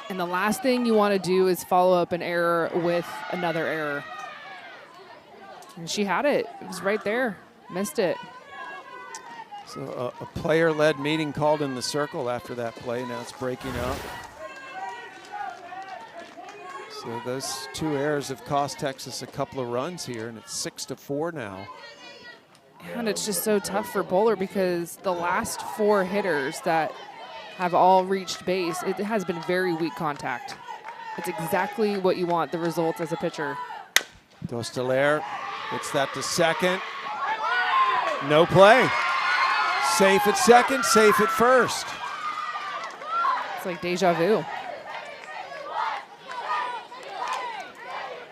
And the last thing you want to do is follow up an error with another error. And she had it. It was right there. Missed it. So a player-led meeting called in the circle after that play. Now it's breaking up. So those 2 errors have cost Texas a couple of runs here, and it's 6-4 now. And it's just so tough for Polar because the last 4 hitters that have all reached base, it has been very weak contact. It's exactly what you want, the results as a pitcher. Dostelaire gets that to second. No play. Safe at second, safe at first. It's like deja vu.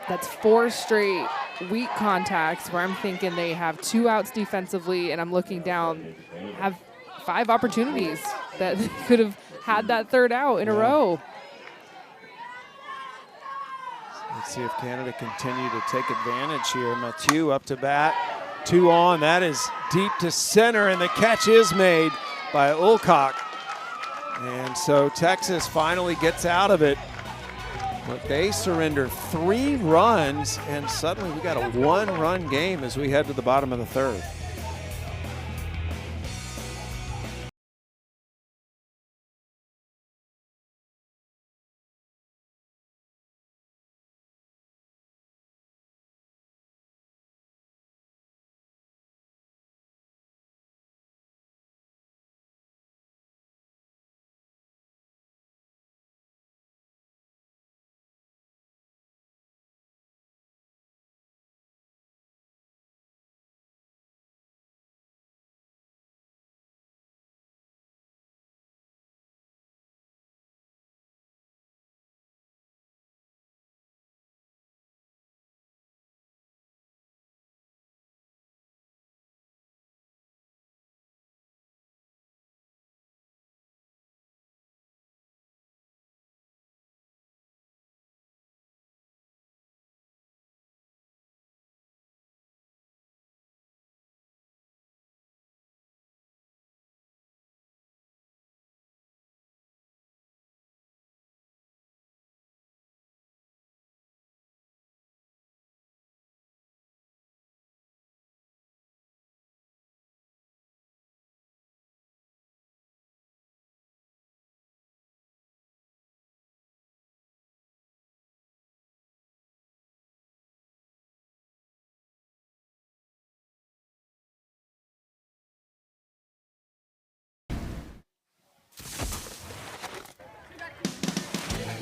That's 4 straight weak contacts where I'm thinking they have 2 outs defensively, and I'm looking down, have 5 opportunities that they could have had that third out in a row. Let's see if Canada continue to take advantage here. Mathieu up to bat, 2 on. That is deep to center, and the catch is made by Ulcock. And so Texas finally gets out of it. But they surrender 3 runs, and suddenly we got a 1-run game as we head to the bottom of the 3rd.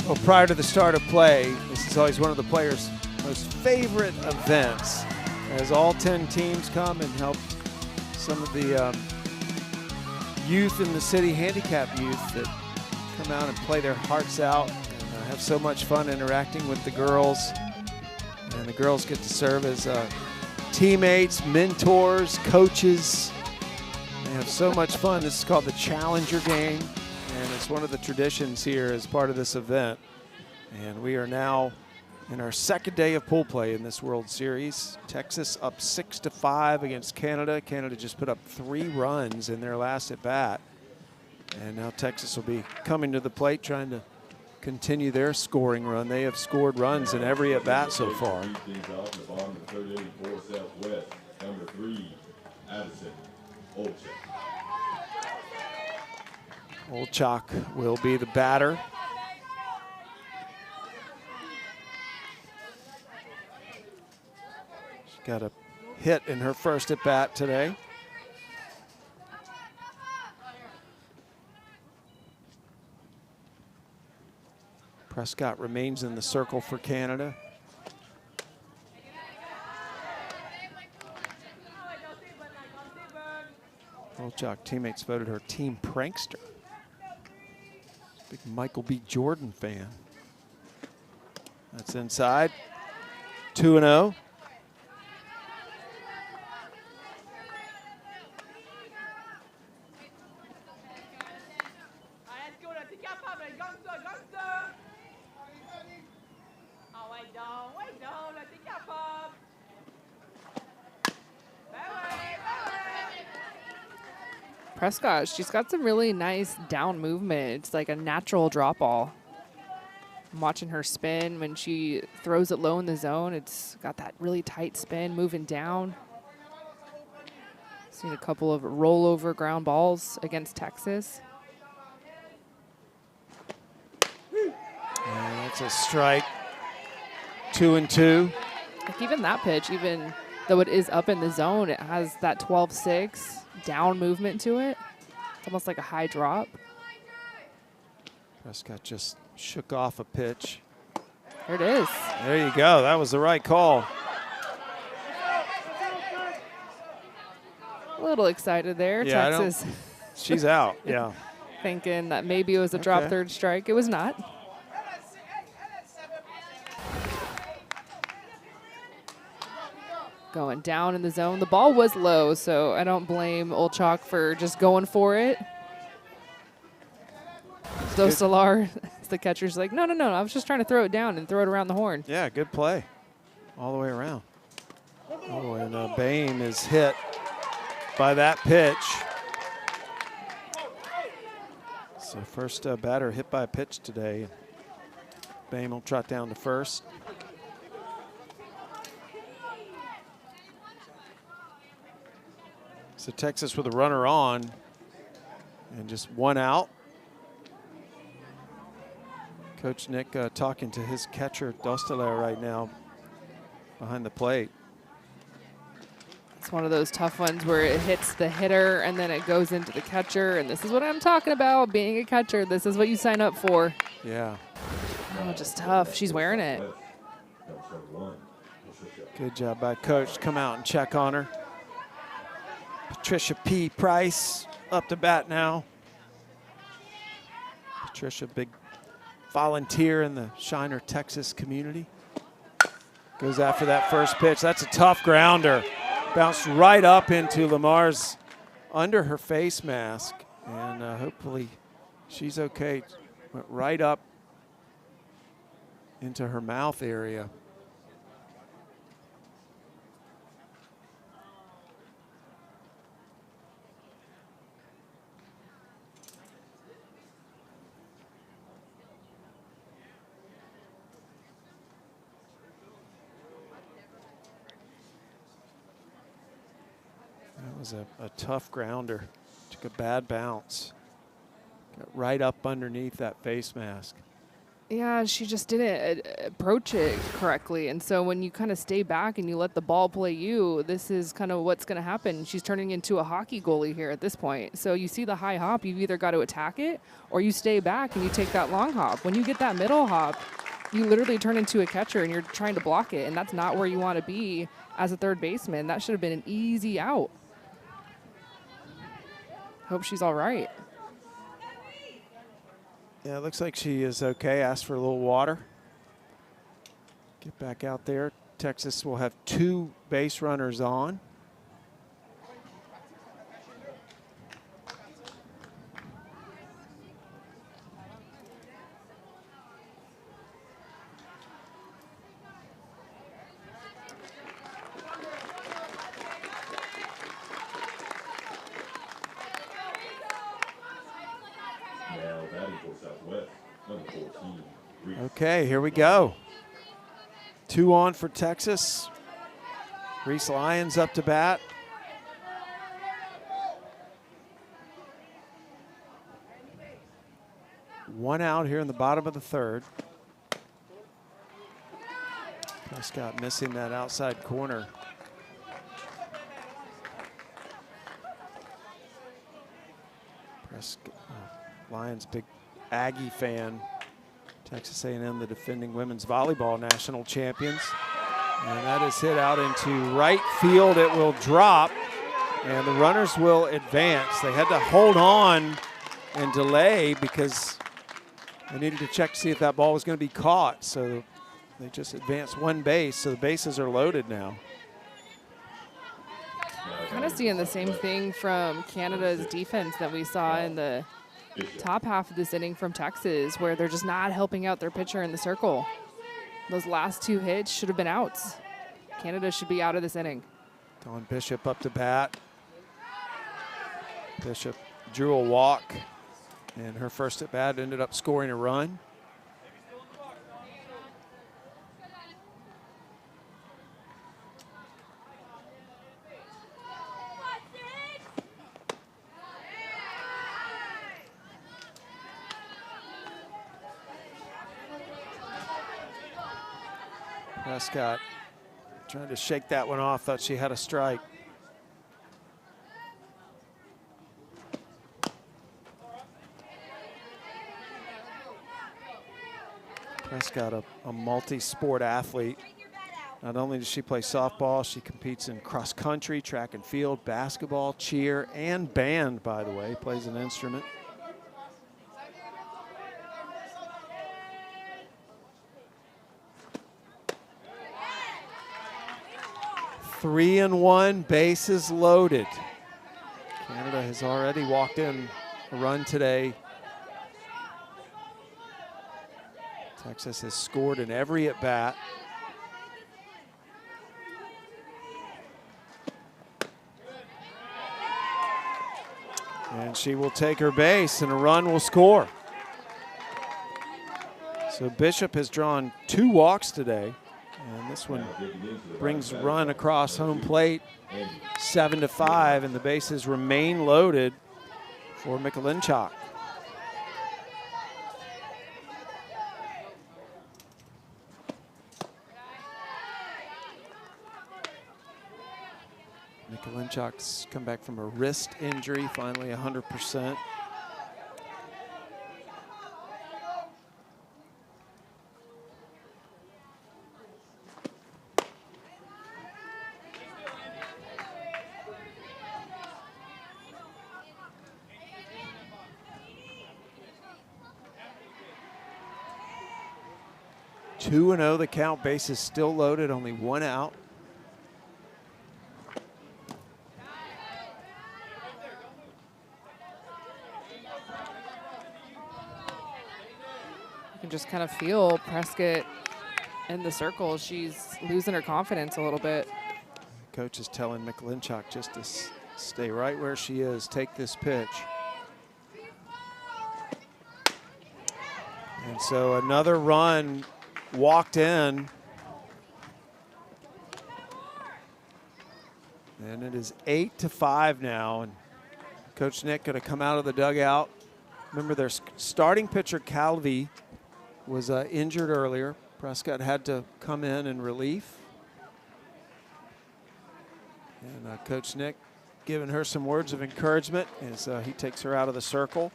Well, prior to the start of play, this is always one of the players' most favorite events, as all 10 teams come and help some of the youth in the city, handicapped youth, that come out and play their hearts out and have so much fun interacting with the girls. And the girls get to serve as teammates, mentors, coaches. They have so much fun. This is called the Challenger Game, and it's one of the traditions here as part of this event. And we are now in our 2nd day of pool play in this World Series. Texas up 6-5 against Canada. Canada just put up 3 runs in their last at bat. And now Texas will be coming to the plate trying to continue their scoring run. They have scored runs in every at bat so far. Number 3, Addison Olczyk. Olchak will be the batter. She got a hit in her first at bat today. Prescott remains in the circle for Canada. Olchak teammates voted her team prankster. Big Michael B. Jordan fan. That's inside. 2-0. Prescott, she's got some really nice down movement. It's like a natural drop ball. I'm watching her spin when she throws it low in the zone. It's got that really tight spin moving down. Seen a couple of rollover ground balls against Texas. And that's a strike. 2-2. Like even that pitch, even though it is up in the zone, it has that 12-6 down movement to it. It's almost like a high drop. Prescott just shook off a pitch. There it is. There you go. That was the right call. A little excited there, Yeah, Texas. She's out, yeah. Thinking that maybe it was a drop Okay. third strike. It was not. Going down in the zone. The ball was low, so I don't blame Olchak for just going for it. So Solar, the catcher's like, no, I was just trying to throw it down and throw it around the horn. Yeah, good play. All the way around. Oh, and Bame is hit by that pitch. So first batter hit by a pitch today. Bame will trot down to first. So Texas with a runner on and just one out. Coach Nick talking to his catcher, Dostelaar, right now behind the plate. It's one of those tough ones where it hits the hitter and then it goes into the catcher. And this is what I'm talking about, being a catcher. This is what you sign up for. Yeah. Oh, just tough. She's wearing it. Good job by coach to come out and check on her. Patricia P. Price up to bat now. Patricia, big volunteer in the Shiner, Texas community. Goes after that first pitch. That's a tough grounder. Bounced right up into Lamar's under her face mask. And hopefully she's okay. Went right up into her mouth area. That was a tough grounder. Took a bad bounce. Got right up underneath that face mask. Yeah, she just didn't approach it correctly. And so when you kind of stay back and you let the ball play you, this is kind of what's going to happen. She's turning into a hockey goalie here at this point. So you see the high hop, you've either got to attack it or you stay back and you take that long hop. When you get that middle hop, you literally turn into a catcher and you're trying to block it. And that's not where you want to be as a third baseman. That should have been an easy out. Hope she's all right. Yeah, it looks like she is okay. Asked for a little water. Get back out there. Texas will have 2 base runners on. Now batting for Southwest, number 14. Okay, here we go. 2 on for Texas. Reese Lyons up to bat. 1 out here in the bottom of the third. Prescott missing that outside corner. Prescott, Lions big Aggie fan. Texas A&M, the defending women's volleyball national champions. And that is hit out into right field. It will drop, and the runners will advance. They had to hold on and delay because they needed to check to see if that ball was going to be caught. So they just advanced 1 base, so the bases are loaded now. Kind of seeing the same thing from Canada's defense that we saw in the top half of this inning from Texas, where they're just not helping out their pitcher in the circle. Those last 2 hits should have been outs. Canada should be out of this inning. Dawn Bishop up to bat. Bishop drew a walk, and her first at bat ended up scoring a run. Prescott trying to shake that one off, thought she had a strike. Prescott, a multi-sport athlete. Not only does she play softball, she competes in cross country, track and field, basketball, cheer, and band, by the way, plays an instrument. Three and one, bases loaded. Canada has already walked in a run today. Texas has scored in every at bat. And she will take her base and a run will score. So Bishop has drawn 2 walks today. And this one brings run across home plate, 7-5, and the bases remain loaded for Mikulinchak. Mikulinchak's come back from a wrist injury, finally 100%. Two and 0 the count, bases still loaded, only 1 out. You can just kind of feel Prescott in the circle. She's losing her confidence a little bit. Coach is telling Mikulinchak just to stay right where she is, take this pitch. And so another run walked in. And it is 8-5 now. And Coach Nick going to come out of the dugout. Remember, their starting pitcher, Calvi, was injured earlier. Prescott had to come in relief. And Coach Nick giving her some words of encouragement as he takes her out of the circle.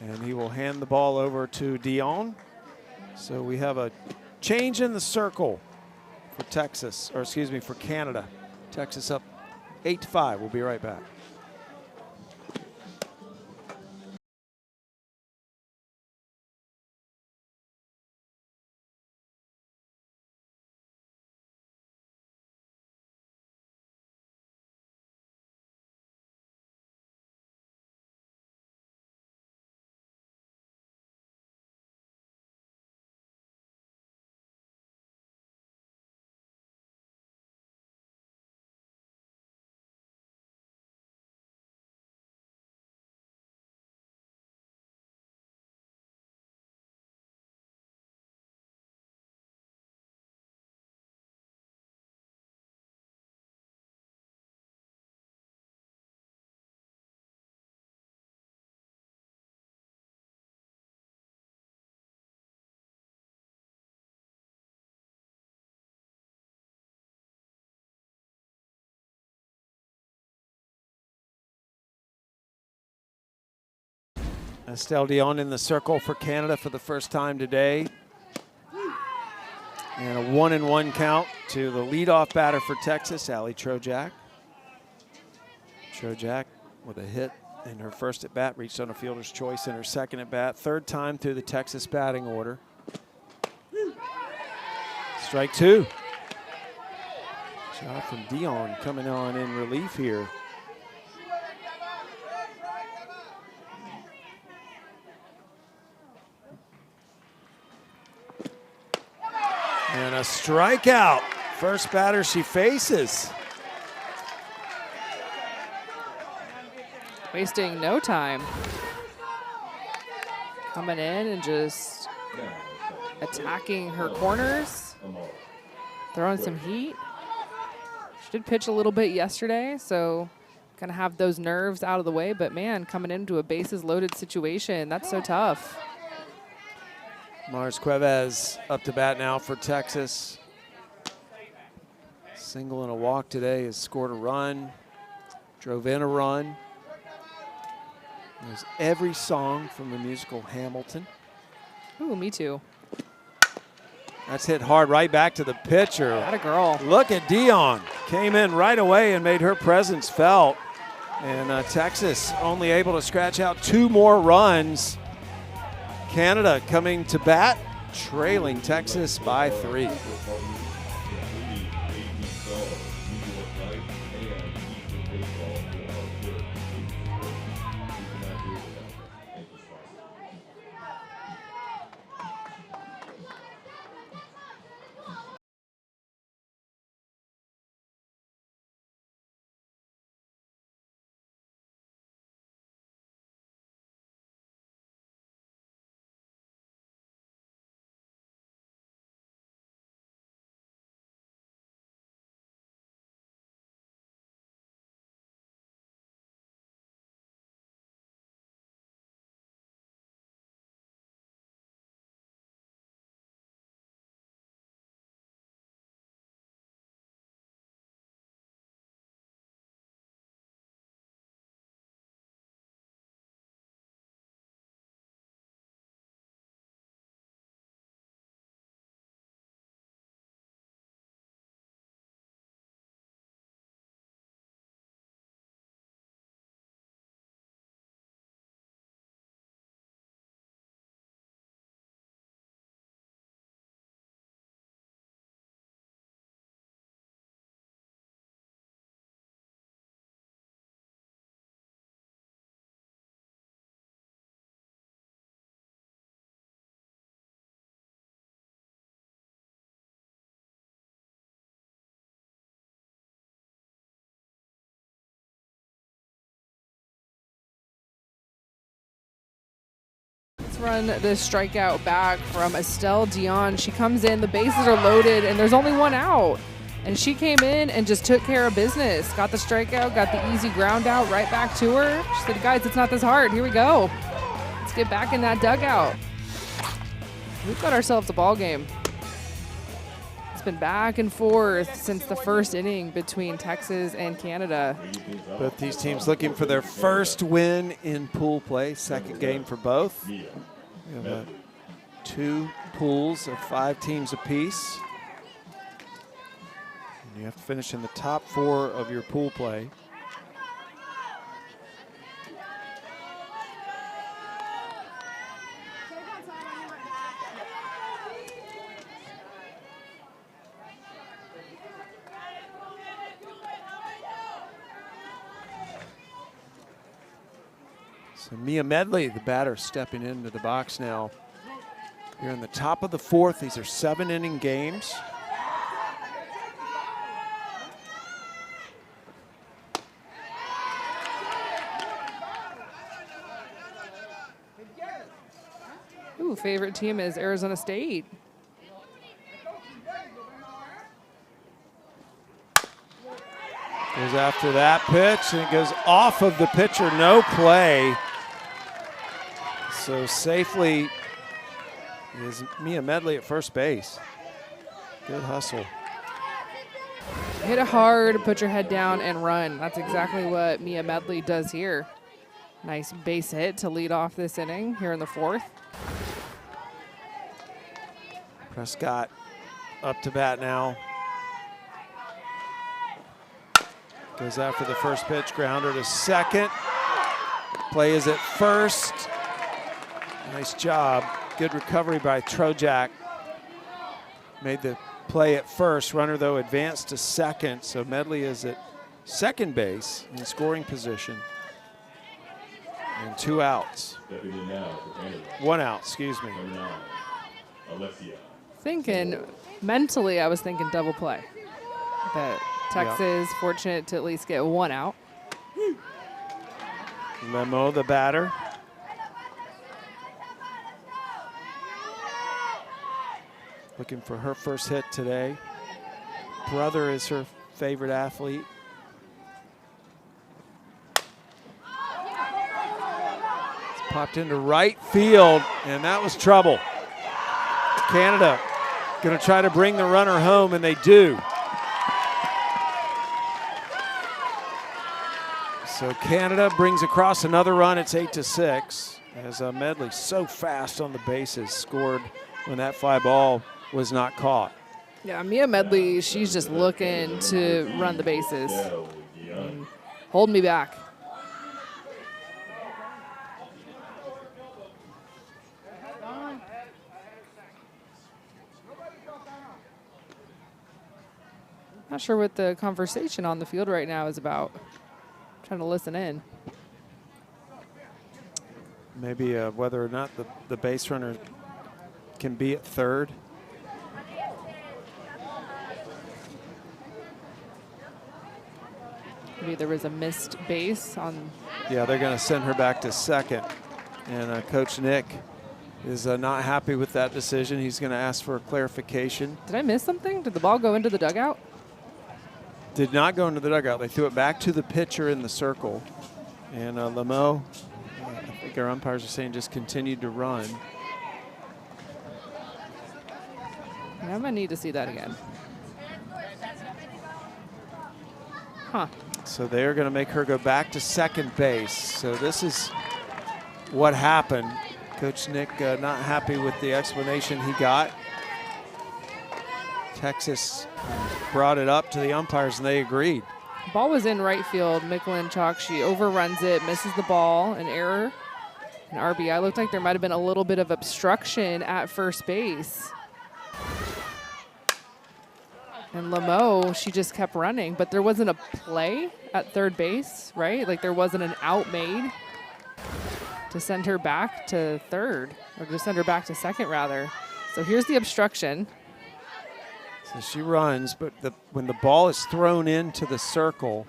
And he will hand the ball over to Dion. So we have a change in the circle for Texas, or excuse me, for Canada. Texas up 8-5. We'll be right back. Estelle Dion in the circle for Canada for the first time today. And a 1-1 count to the leadoff batter for Texas, Allie Trojak. Trojak with a hit in her first at bat, reached on a fielder's choice in her second at bat. Third time through the Texas batting order. Strike two. Shot from Dion coming on in relief here. And a strikeout. First batter she faces. Wasting no time. Coming in and just attacking her corners. Throwing some heat. She did pitch a little bit yesterday, so gonna have those nerves out of the way, but man, coming into a bases loaded situation, that's so tough. Mars Cuevas up to bat now for Texas. Single and a walk today, has scored a run, drove in a run. There's every song from the musical Hamilton. Ooh, me too. That's hit hard right back to the pitcher. Atta girl. Look at Dion. Came in right away and made her presence felt. And Texas only able to scratch out 2 more runs. Canada coming to bat, trailing Texas by 3. Let's run this strikeout back from Estelle Dion. She comes in, the bases are loaded, and there's only 1 out. And she came in and just took care of business. Got the strikeout, got the easy ground out right back to her. She said, guys, it's not this hard. Here we go. Let's get back in that dugout. We've got ourselves a ball game. It's been back and forth since the first inning between Texas and Canada. Both these teams looking for their first win in pool play, second game for both. We have 2 pools of 5 teams apiece. And you have to finish in the top 4 of your pool play. So Mia Medley, the batter, stepping into the box now. Here in the top of the 4th. These are 7-inning games. Ooh, favorite team is Arizona State. Goes after that pitch, and it goes off of the pitcher, no play. So safely is Mia Medley at first base. Good hustle. Hit it hard, put your head down, and run. That's exactly what Mia Medley does here. Nice base hit to lead off this inning here in the fourth. Prescott up to bat now. Goes after the first pitch, grounder to second. Play is at first. Nice job. Good recovery by Trojak. Made the play at first. Runner, though, advanced to second. So Medley is at second base in scoring position. And 2 outs. Stepping in now for Canada. 1 out, excuse me. Number 9, Alexia. Mentally, I was thinking double play. But Texas fortunate to at least get 1 out. Lemo, the batter. Looking for her first hit today. Brother is her favorite athlete. It's popped into right field, and that was trouble. Canada going to try to bring the runner home, and they do. So Canada brings across another run. It's 8-6 as Medley so fast on the bases, scored when that fly ball was not caught. Yeah, Mia Medley, she's just looking to run the bases. Hold me back. Not sure what the conversation on the field right now is about. Trying to listen in. Maybe whether or not the base runner can be at third. Maybe there was a missed base on. Yeah, they're going to send her back to second. And Coach Nick is not happy with that decision. He's going to ask for a clarification. Did I miss something? Did the ball go into the dugout? Did not go into the dugout. They threw it back to the pitcher in the circle. And Lemo, I think our umpires are saying, just continued to run. Yeah, I'm going to need to see that again. Huh. So they're going to make her go back to second base. So this is what happened. Coach Nick not happy with the explanation he got. Texas brought it up to the umpires, and they agreed. Ball was in right field. Micklin Chalk, she overruns it, misses the ball, an error. An RBI. Looked like there might have been a little bit of obstruction at first base. And Lemo, she just kept running, but there wasn't a play at third base, right? Like there wasn't an out made to send her back to third, or to send her back to second, rather. So here's the obstruction. So she runs, but when the ball is thrown into the circle,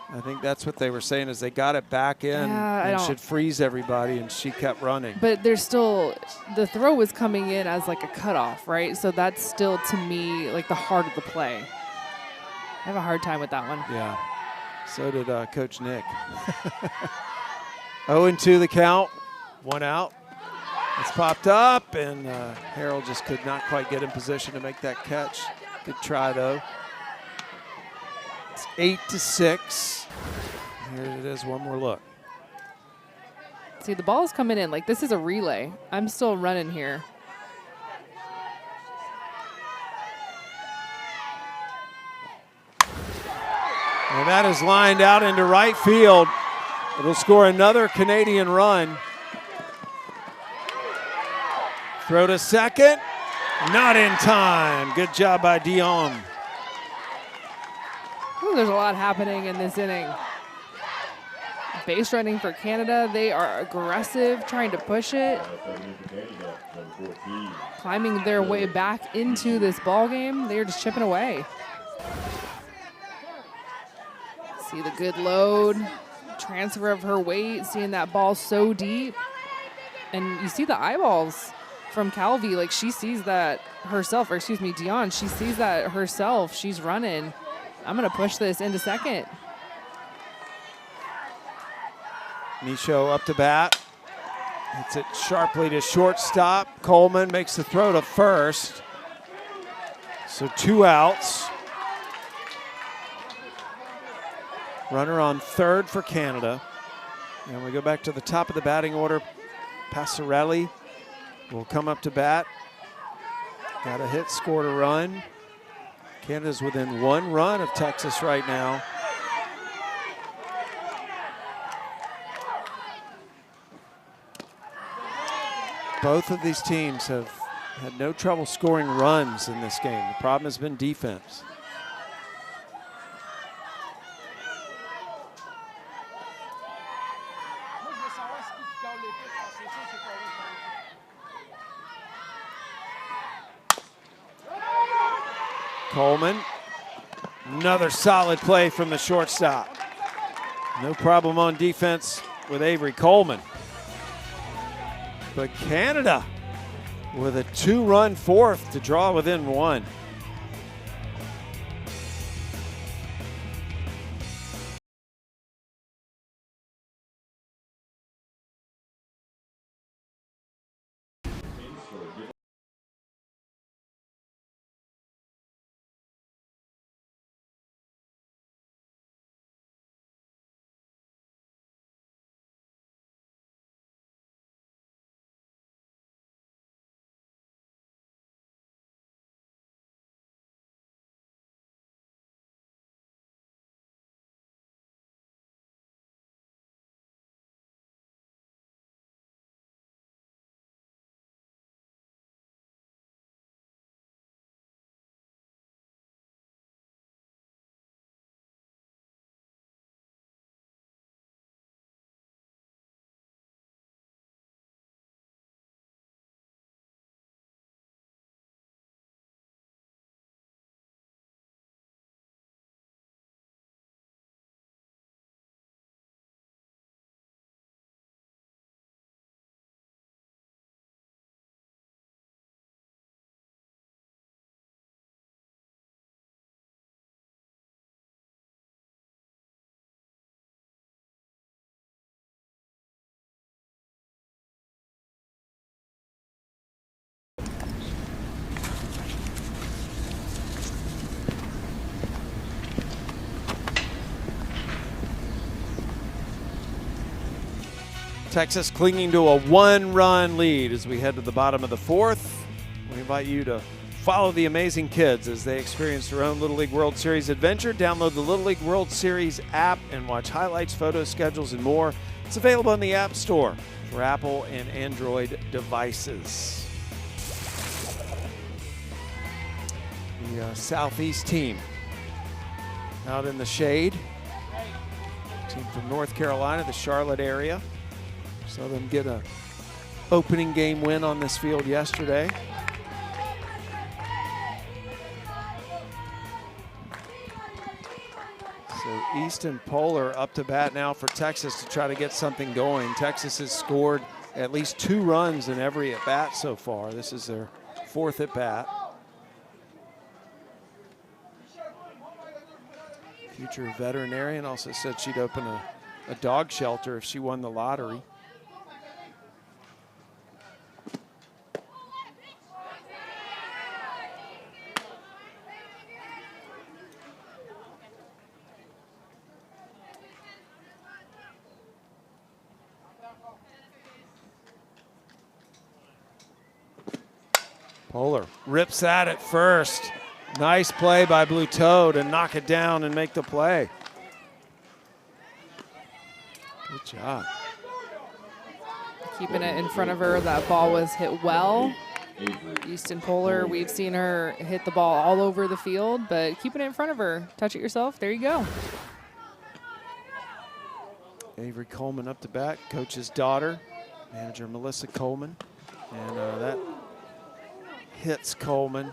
I think that's what they were saying, is they got it back in and should freeze everybody, and she kept running. But there's still, the throw was coming in as like a cutoff, right? So that's still, to me, like the heart of the play. I have a hard time with that one. Yeah, so did Coach Nick. 0-2 the count, 1 out. It's popped up, and Harold just could not quite get in position to make that catch. Good try, though. It's 8-6. Here it is, one more look. See, the ball's coming in. Like, this is a relay. I'm still running here. And that is lined out into right field. It'll score another Canadian run. Throw to second. Not in time. Good job by Dion. Ooh, there's a lot happening in this inning. Base running for Canada. They are aggressive, trying to push it. Climbing their way back into this ball game. They're just chipping away. See the good load. Transfer of her weight. Seeing that ball so deep. And you see the eyeballs from Calvi. Like, she sees that herself, or excuse me, Dion. She sees that herself. She's running. I'm going to push this into second. Michaud up to bat. Hits it sharply to shortstop. Coleman makes the throw to first. So 2 outs. Runner on third for Canada. And we go back to the top of the batting order. Passarelli will come up to bat. Got a hit, scored a run. Canada's within 1 run of Texas right now. Both of these teams have had no trouble scoring runs in this game. The problem has been defense. Coleman, another solid play from the shortstop. No problem on defense with Avery Coleman. But Canada with a 2-run fourth to draw within 1. Texas clinging to a 1-run lead as we head to the bottom of the 4th. We invite you to follow the amazing kids as they experience their own Little League World Series adventure. Download the Little League World Series app and watch highlights, photos, schedules, and more. It's available in the App Store for Apple and Android devices. The Southeast team out in the shade. Team from North Carolina, the Charlotte area. Saw them get a opening game win on this field yesterday. So East and Polar up to bat now for Texas to try to get something going. Texas has scored at least 2 runs in every at bat so far. This is their 4th at bat. Future veterinarian also said she'd open a dog shelter if she won the lottery. Polar rips that at first. Nice play by Blue Toe to knock it down and make the play. Good job. Keeping it in front of her. That ball was hit well. Easton Polar, we've seen her hit the ball all over the field, but keeping it in front of her. Touch it yourself. There you go. Avery Coleman up to bat, coach's daughter, manager Melissa Coleman. And that hits Coleman.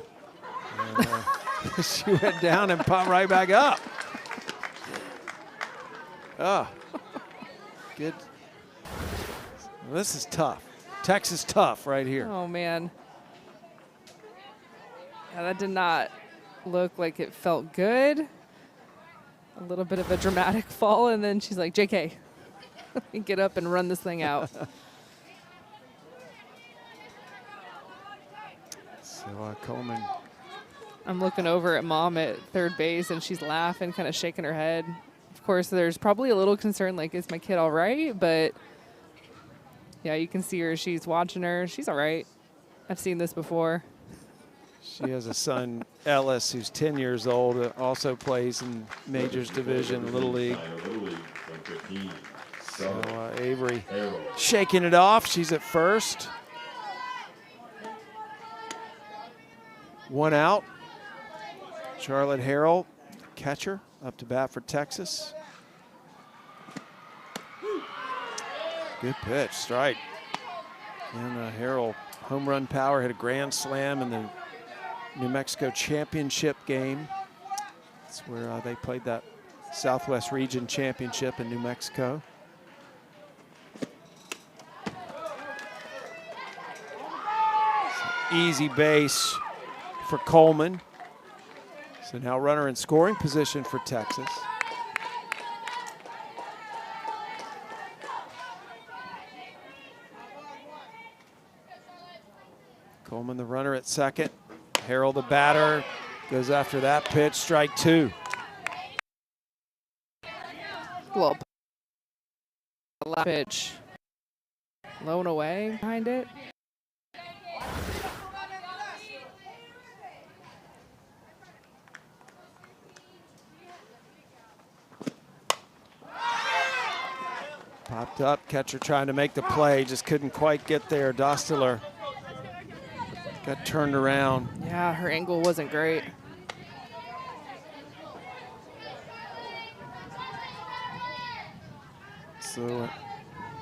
And she went down and popped right back up. Oh, good. Well, this is tough. Texas tough right here. Oh, man. Yeah, that did not look like it felt good. A little bit of a dramatic fall, and then she's like, JK, get up and run this thing out. So Coleman. I'm looking over at Mom at third base, and she's laughing, kind of shaking her head. Of of course, there's probably a little concern, like, is my kid all right? But, yeah, you can see her. She's watching her. She's all right. I've seen this before. She has a son, Ellis, who's 10 years old, also plays in Majors Division, Little League. So Avery shaking it off. She's at first. One out. Charlotte Harrell, catcher, up to bat for Texas. Good pitch, strike. And Harrell, home run power, hit a grand slam in the New Mexico Championship game. That's where they played that Southwest Region Championship in New Mexico. Easy base for Coleman. So now runner in scoring position for Texas. Coleman the runner at second. Harrell the batter goes after that pitch, strike two. Little pitch. Low and away behind it. Popped up, catcher trying to make the play, just couldn't quite get there. Dostler got turned around. Yeah, her angle wasn't great. So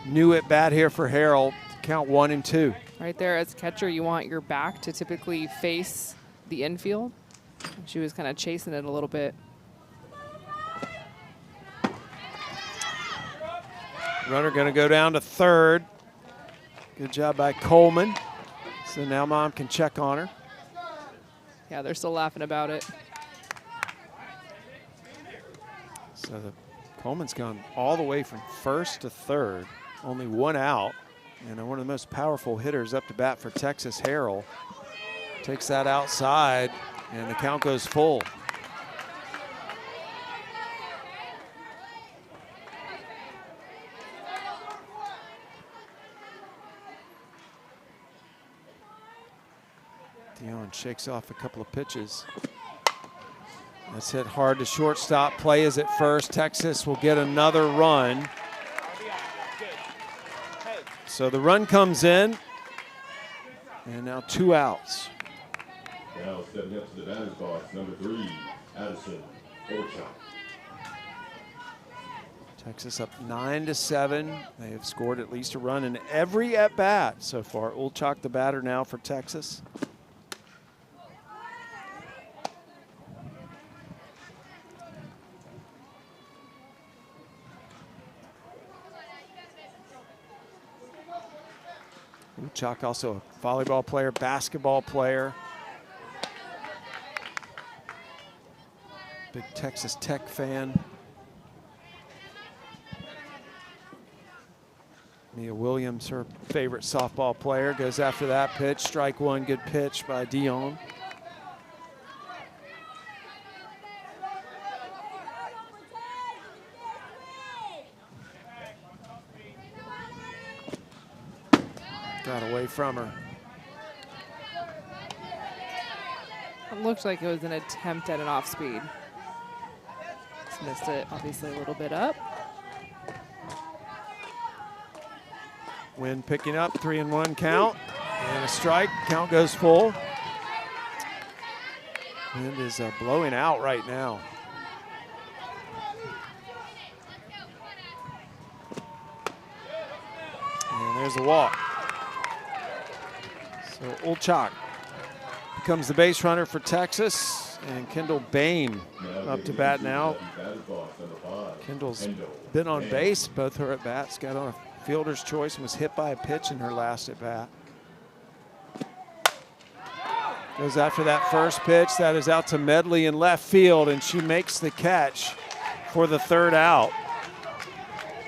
new at bat here for Harrell. Count 1-2. Right there, as catcher, you want your back to typically face the infield. She was kind of chasing it a little bit. Runner going to go down to third. Good job by Coleman. So now Mom can check on her. Yeah, they're still laughing about it. So Coleman's gone all the way from first to third. Only one out. And one of the most powerful hitters up to bat for Texas, Harrell. Takes that outside, and the count goes full. Dion shakes off a couple of pitches. That's hit hard to shortstop. Play is at first. Texas will get another run. So the run comes in, and now two outs. Now stepping up to the batter's box, number 3, Addison Olchak. Texas up 9-7. They have scored at least a run in every at-bat so far. Olchak the batter now for Texas. Olchak also a volleyball player, basketball player. Big Texas Tech fan. Mia Williams, her favorite softball player, goes after that pitch. Strike one, good pitch by Dion. Got away from her. It looked like it was an attempt at an off speed. Just missed it, obviously a little bit up. Wind picking up, 3-1 count, and a strike. Count goes full. Wind is blowing out right now. And there's the walk. So Olchak becomes the base runner for Texas, and Kendall Bain up to bat now. Kendall's been on base, both her at bats, got on a fielder's choice and was hit by a pitch in her last at bat. Goes after that first pitch. That is out to Medley in left field, and she makes the catch for the third out.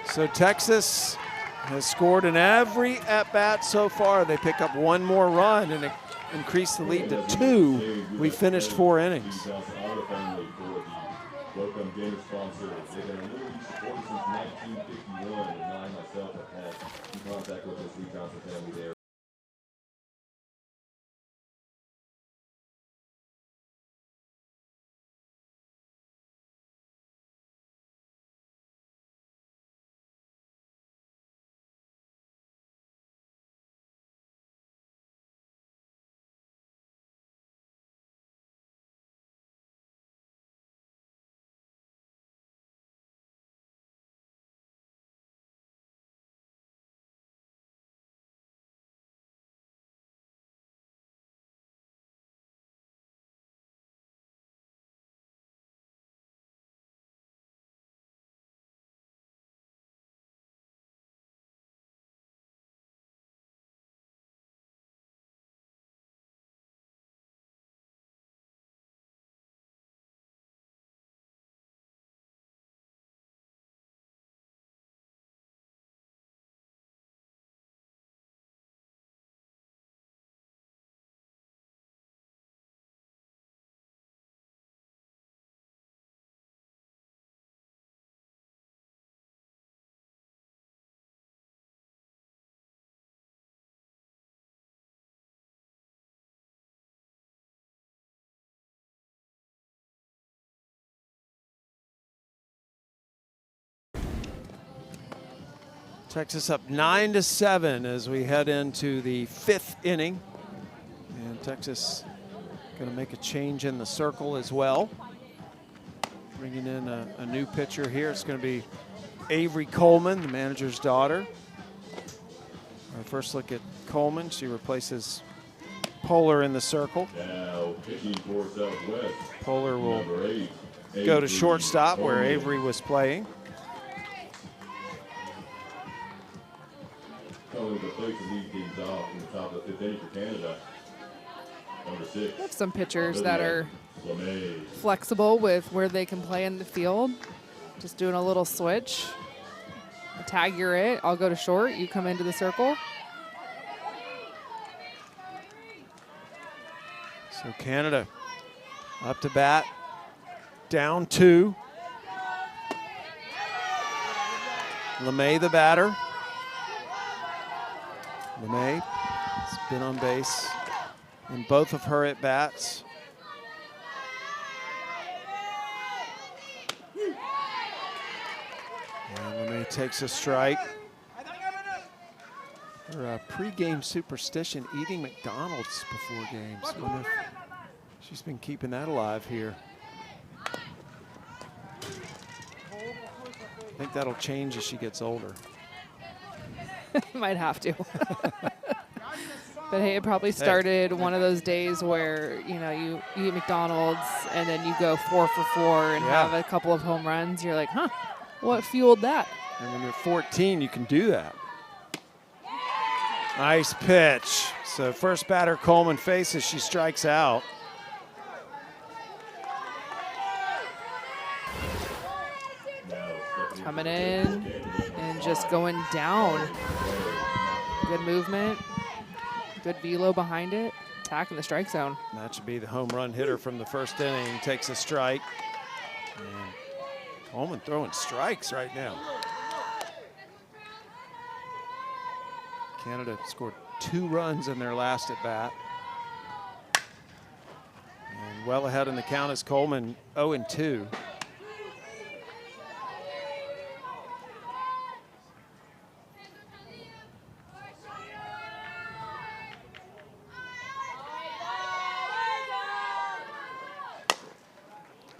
So Texas has scored in every at-bat so far. They pick up one more run and increase the lead to 2. We finished 4 innings. Welcome dinner sponsors. They've been a Little League supporter since 1951, and I myself have had some contact with this Lee Johnson family there. Texas up 9-7 as we head into the 5th inning. And Texas going to make a change in the circle as well. Bringing in a new pitcher here. It's going to be Avery Coleman, the manager's daughter. Our first look at Coleman. She replaces Polar in the circle. Now pitching for Southwest. Polar will Number 8, go to Avery shortstop where Coleman. Avery was playing. Coming to the plate to lead things off in the top of the 5th inning for Canada. Number 6. We have some pitchers that are LeMay. flexible with where they can play in the field. Just doing a little switch. Tag, you're it. I'll go to short. You come into the circle. So Canada up to bat, down 2. LeMay the batter. LeMay has been on base in both of her at-bats. And LeMay takes a strike. Her pre-game superstition, eating McDonald's before games. Wonder if she's been keeping that alive here. I think that'll change as she gets older. Might have to. But hey, it probably started one of those days where, you know, you eat McDonald's and then you go 4 for 4 and have a couple of home runs. You're like, huh, what fueled that? And when you're 14, you can do that. Nice pitch. So first batter Coleman faces, she strikes out. Coming in and just going down. Good movement. Good velo behind it. Attacking the strike zone. That should be the home run hitter from the first inning. Takes a strike. And Coleman throwing strikes right now. Canada scored 2 runs in their last at bat. And well ahead in the count is Coleman, 0-2.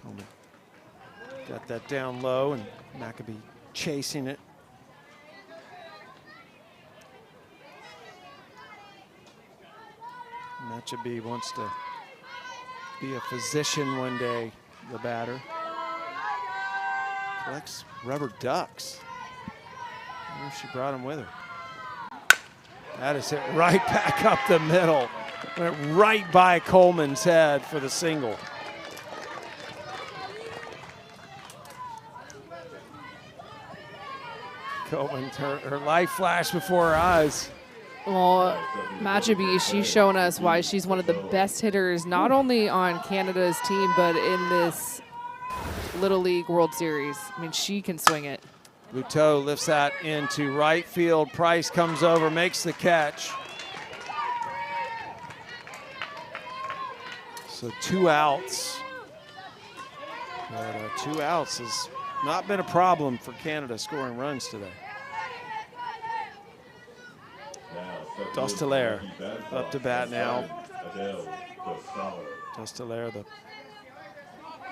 Coleman got that down low, and Maccabee chasing it. And that should be, wants to be a physician one day, the batter. Collects rubber ducks. I wonder if she brought them with her. That is hit right back up the middle. Went right by Coleman's head for the single. Coleman, her life flashed before her eyes. Well, Maccabee, she's shown us why she's one of the best hitters, not only on Canada's team, but in this Little League World Series. I mean, she can swing it. Buteau lifts that into right field. Price comes over, makes the catch. So 2 outs. But 2 outs has not been a problem for Canada scoring runs today. Dostelaire up to bat now. Dostelaire, the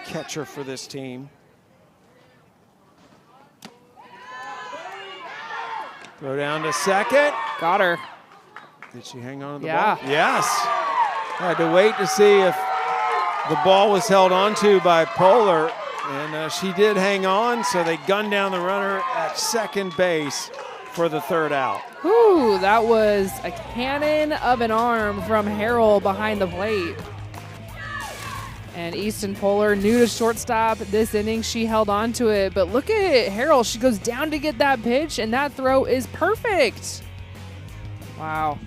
catcher for this team. Throw down to second. Got her. Did she hang on to the Yeah. ball? Yes. Had to wait to see if the ball was held onto by Poehler, and she did hang on, so they gunned down the runner at second base for the 3rd out. Ooh, that was a cannon of an arm from Harrell behind the plate. And Easton Poehler, new to shortstop this inning, she held on to it. But look at Harrell. She goes down to get that pitch, and that throw is perfect. Wow.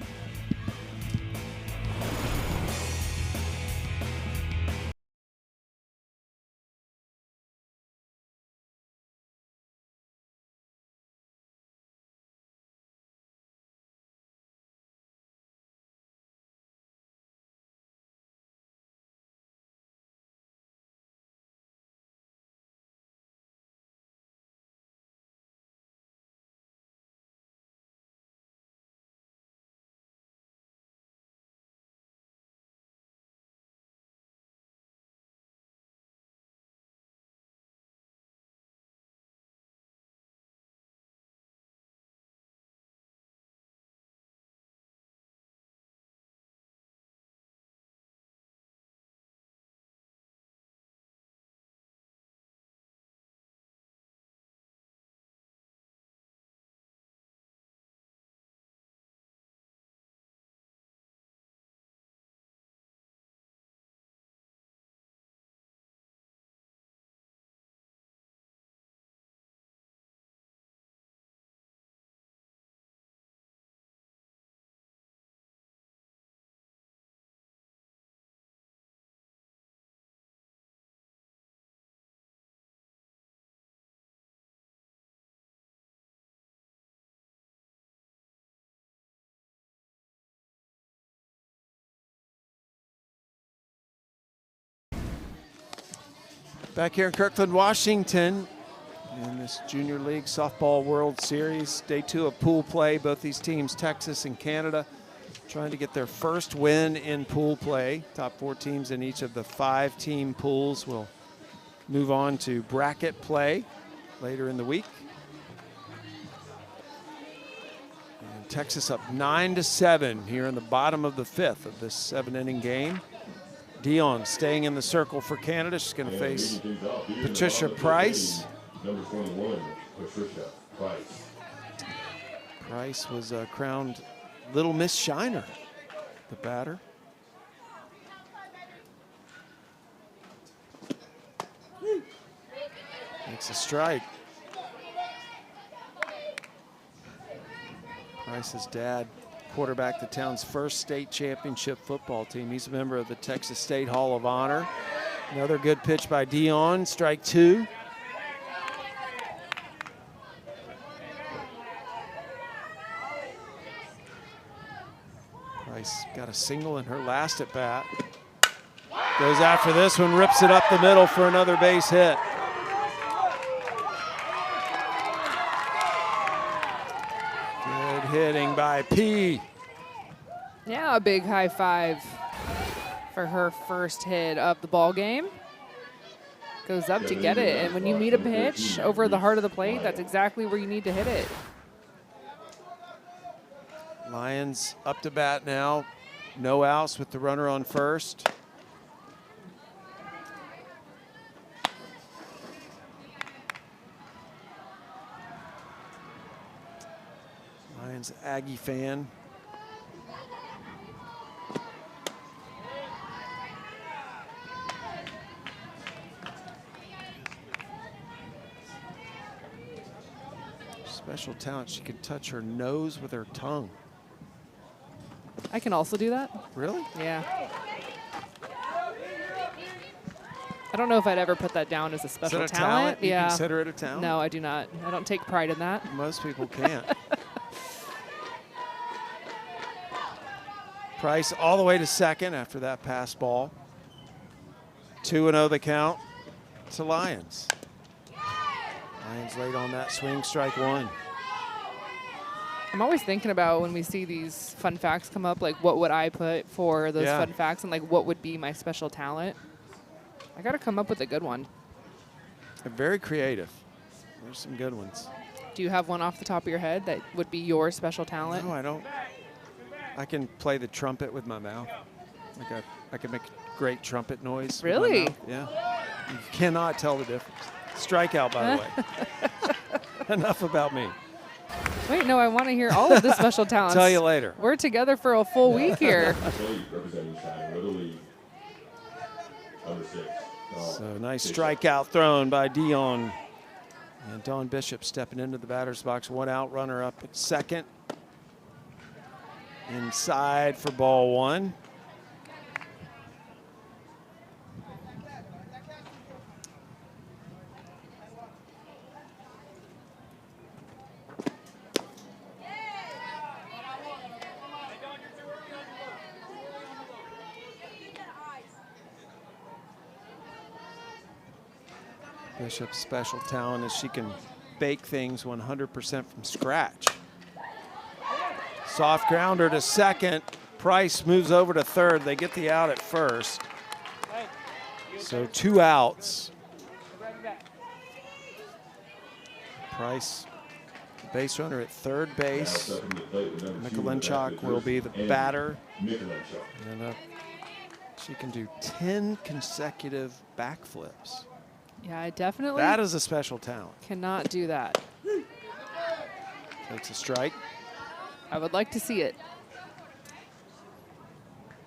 Back here in Kirkland, Washington, in this Junior League Softball World Series. Day 2 of pool play. Both these teams, Texas and Canada, trying to get their first win in pool play. Top 4 teams in each of the 5-team pools will move on to bracket play later in the week. And Texas up 9-7 here in the bottom of the 5th of this 7-inning game. Dion staying in the circle for Canada. She's going to face Patricia Price. Number 21, Patricia Price. Price was crowned Little Miss Shiner, the batter. Makes a strike. Price's dad quarterbacked the town's first state championship football team. He's a member of the Texas State Hall of Honor. Another good pitch by Dion, strike 2. Price got a single in her last at bat. Goes after this one, rips it up the middle for another base hit. Good hitting by P. Yeah, a big high five for her first hit of the ball game. Goes up to get it, and when you meet a pitch over the heart of the plate, that's exactly where you need to hit it. Lions up to bat now. No outs with the runner on first. Lions Aggie fan. Special talent, she can touch her nose with her tongue. I can also do that. Really? Yeah. I don't know if I'd ever put that down as a Is special it a talent? You Yeah. consider it a talent? No, I do not. I don't take pride in that. Most people can't. Price all the way to second after that pass ball. 2-0 the count to Lions. Lions late on that swing, strike one. I'm always thinking about when we see these fun facts come up, like what would I put for those Yeah. fun facts and like what would be my special talent. I got to come up with a good one. They're very creative. There's some good ones. Do you have one off the top of your head that would be your special talent? No, I don't. I can play the trumpet with my mouth. Like I can make great trumpet noise. with my Really? mouth. Yeah. You cannot tell the difference. Strikeout, by the way. Enough about me. Wait, no, I want to hear all of the special talents. Tell you later. We're together for a full week here. Representing Shining Little Under 6. So nice strikeout thrown by Dion. And Don Bishop stepping into the batter's box. One out, runner up at second. Inside for ball one. Bishop's special talent is she can bake things 100% from scratch. Soft grounder to second. Price moves over to third. They get the out at first. So 2 outs. Price, base runner at third base. Mikulinchuk will be the batter. And she can do 10 consecutive backflips. Yeah, I definitely That is a special talent. cannot do that. Takes a strike. I would like to see it.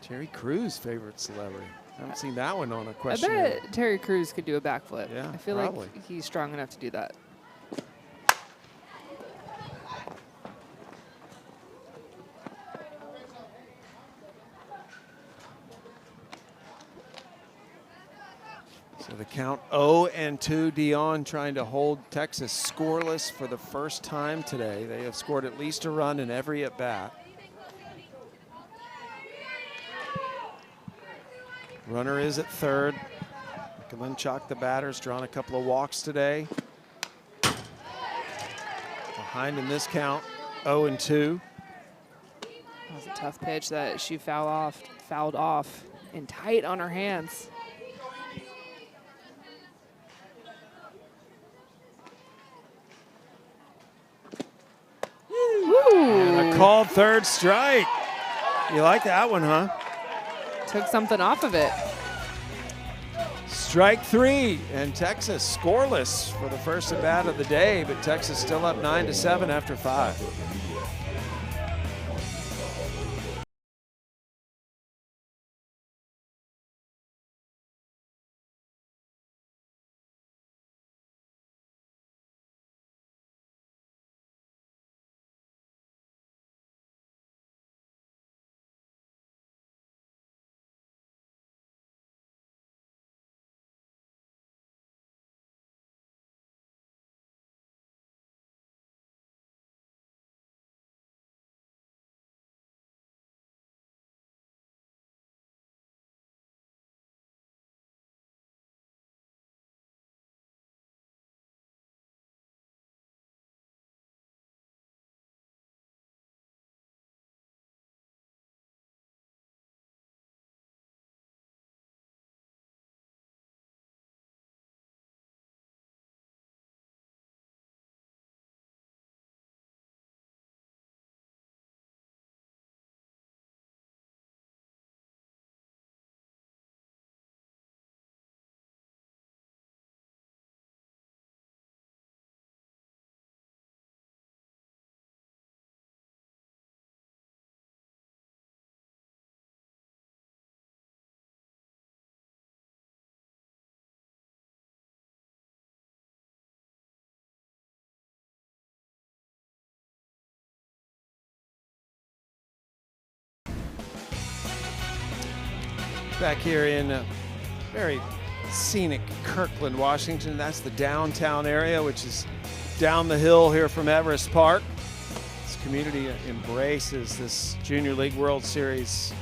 Terry Crews' favorite celebrity. I haven't seen that one on a I question. bet Terry Crews could do a backflip. Yeah, I feel probably. like he's strong enough to do that. So the count 0-2. Dion trying to hold Texas scoreless for the first time today. They have scored at least a run in every at-bat. Runner is at third. Mikulinchuk, the batter's drawn a couple of walks today. Behind in this count, 0-2. That was a tough pitch that she fouled off and tight on her hands. And a called third strike. You like that one, huh? Took something off of it. Strike 3, and Texas scoreless for the first at bat of the day, but Texas still up 9-7 after 5. Back here in a very scenic Kirkland, Washington. That's the downtown area, which is down the hill here from Everest Park. This community embraces this Junior League World Series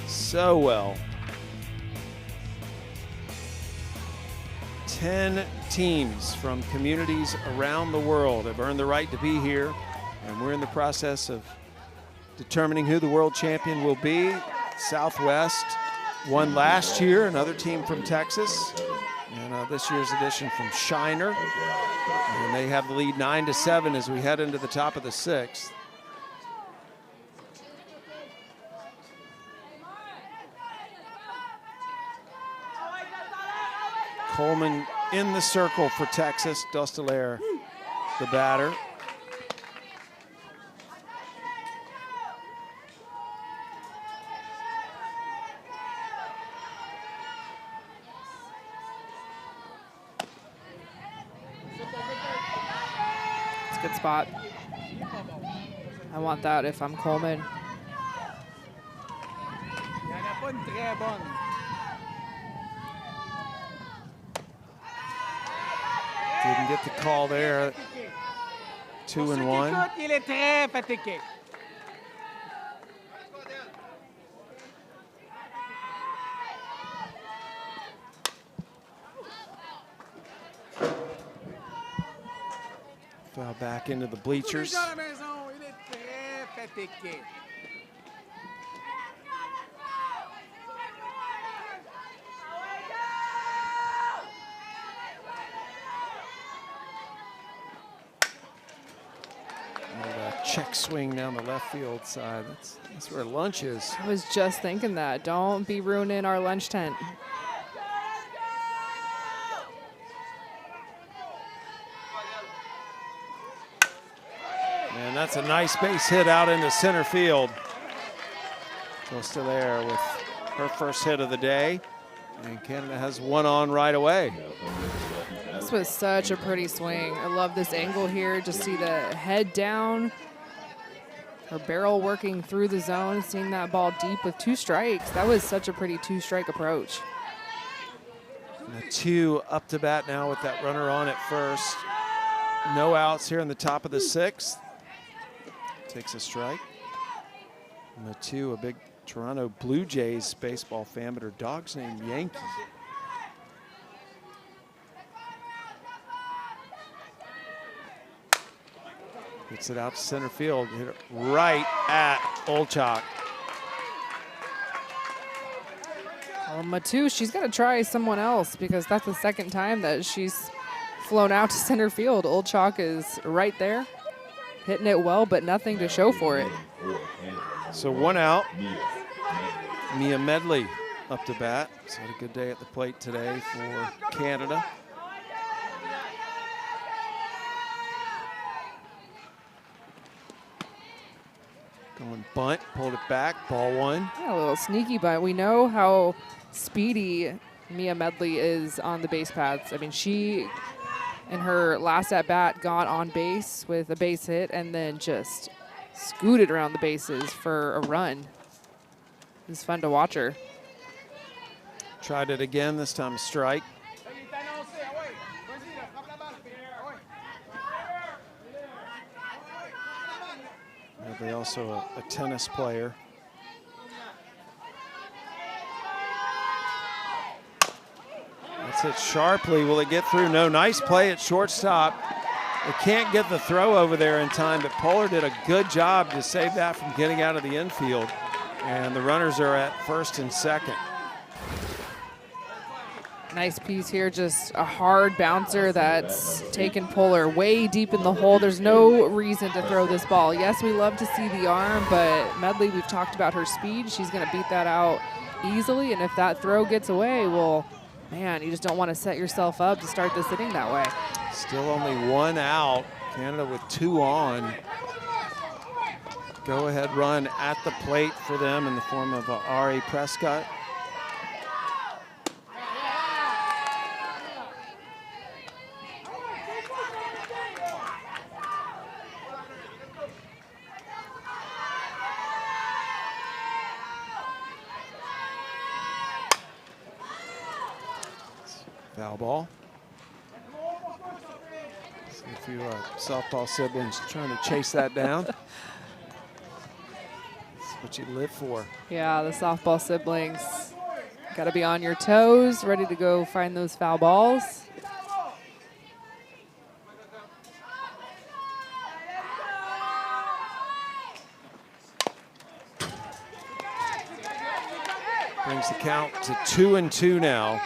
so well. 10 teams from communities around the world have earned the right to be here, and we're in the process of determining who the world champion will be. Southwest won last year, another team from Texas, and this year's edition from Shiner. And they have the lead 9-7 as we head into the top of the 6th. Coleman in the circle for Texas. Dostelaire, the batter. It's a good spot. I want that if I'm Coleman. Didn't get the call there. 2-1. Foul back into the bleachers. Check swing down the left field side. That's where lunch is. I was just thinking that. Don't be ruining our lunch tent. And that's a nice base hit out into center field. Dostelaire with her first hit of the day. And Canada has one on right away. This was such a pretty swing. I love this angle here. Just see the head down. Her barrel working through the zone, seeing that ball deep with 2 strikes. That was such a pretty 2-strike approach. And the 2 up to bat now with that runner on at first. No outs here in the top of the 6th. Takes a strike. And the 2, a big Toronto Blue Jays baseball fan, but her dog's named Yankee. Gets it out to center field, hit it right at Olchak. Well, Matu, she's got to try someone else because that's the second time that she's flown out to center field. Olchak is right there, hitting it well, but nothing to show for it. So 1 out. Mia Medley up to bat. She's had a good day at the plate today for Canada. Going bunt, pulled it back, ball 1. Yeah, a little sneaky bunt. We know how speedy Mia Medley is on the base paths. I mean, she, in her last at bat, got on base with a base hit and then just scooted around the bases for a run. It was fun to watch her. Tried it again, this time a strike. They also a tennis player. That's hit sharply. Will it get through? No. Nice play at shortstop. They can't get the throw over there in time, but Polar did a good job to save that from getting out of the infield. And the runners are at first and second. Nice piece here, just a hard bouncer that's taken Polar way deep in the hole. There's no reason to throw this ball. Yes, we love to see the arm, but Medley, we've talked about her speed. She's going to beat that out easily, and if that throw gets away, well, man, you just don't want to set yourself up to start this inning that way. Still only 1 out. Canada with 2 on. Go-ahead run at the plate for them in the form of Ari Prescott. Foul ball. See a few softball siblings trying to chase that down. That's what you live for. Yeah, the softball siblings. Got to be on your toes, ready to go find those foul balls. Brings the count to 2-2 now.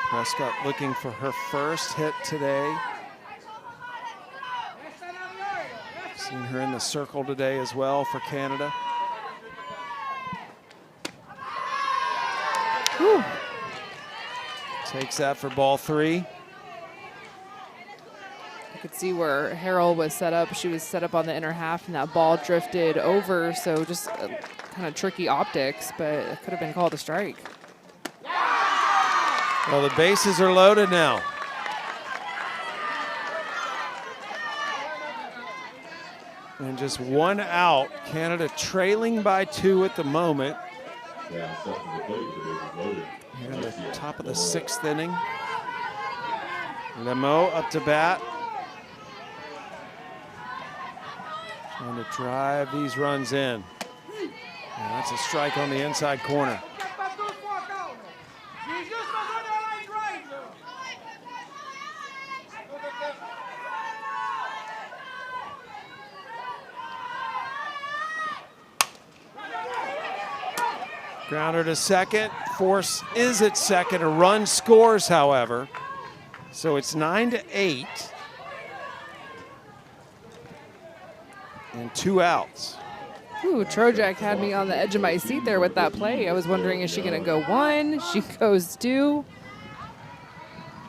Prescott looking for her first hit today. Seen her in the circle today as well for Canada. Whew. Takes that for ball 3. You could see where Harrell was set up. She was set up on the inner half, and that ball drifted over, so just kind of tricky optics, but it could have been called a strike. Well, the bases are loaded now. And just 1 out. Canada trailing by 2 at the moment. Yeah, stuff to the plate, the bases loaded. Here in the top of the 6th inning. Lemo up to bat. Trying to drive these runs in. And that's a strike on the inside corner. Grounder to second. Force is at second. A run scores, however. So it's 9-8. And 2 outs. Ooh, Trojak had me on the edge of my seat there with that play. I was wondering, is she going to go 1? She goes 2.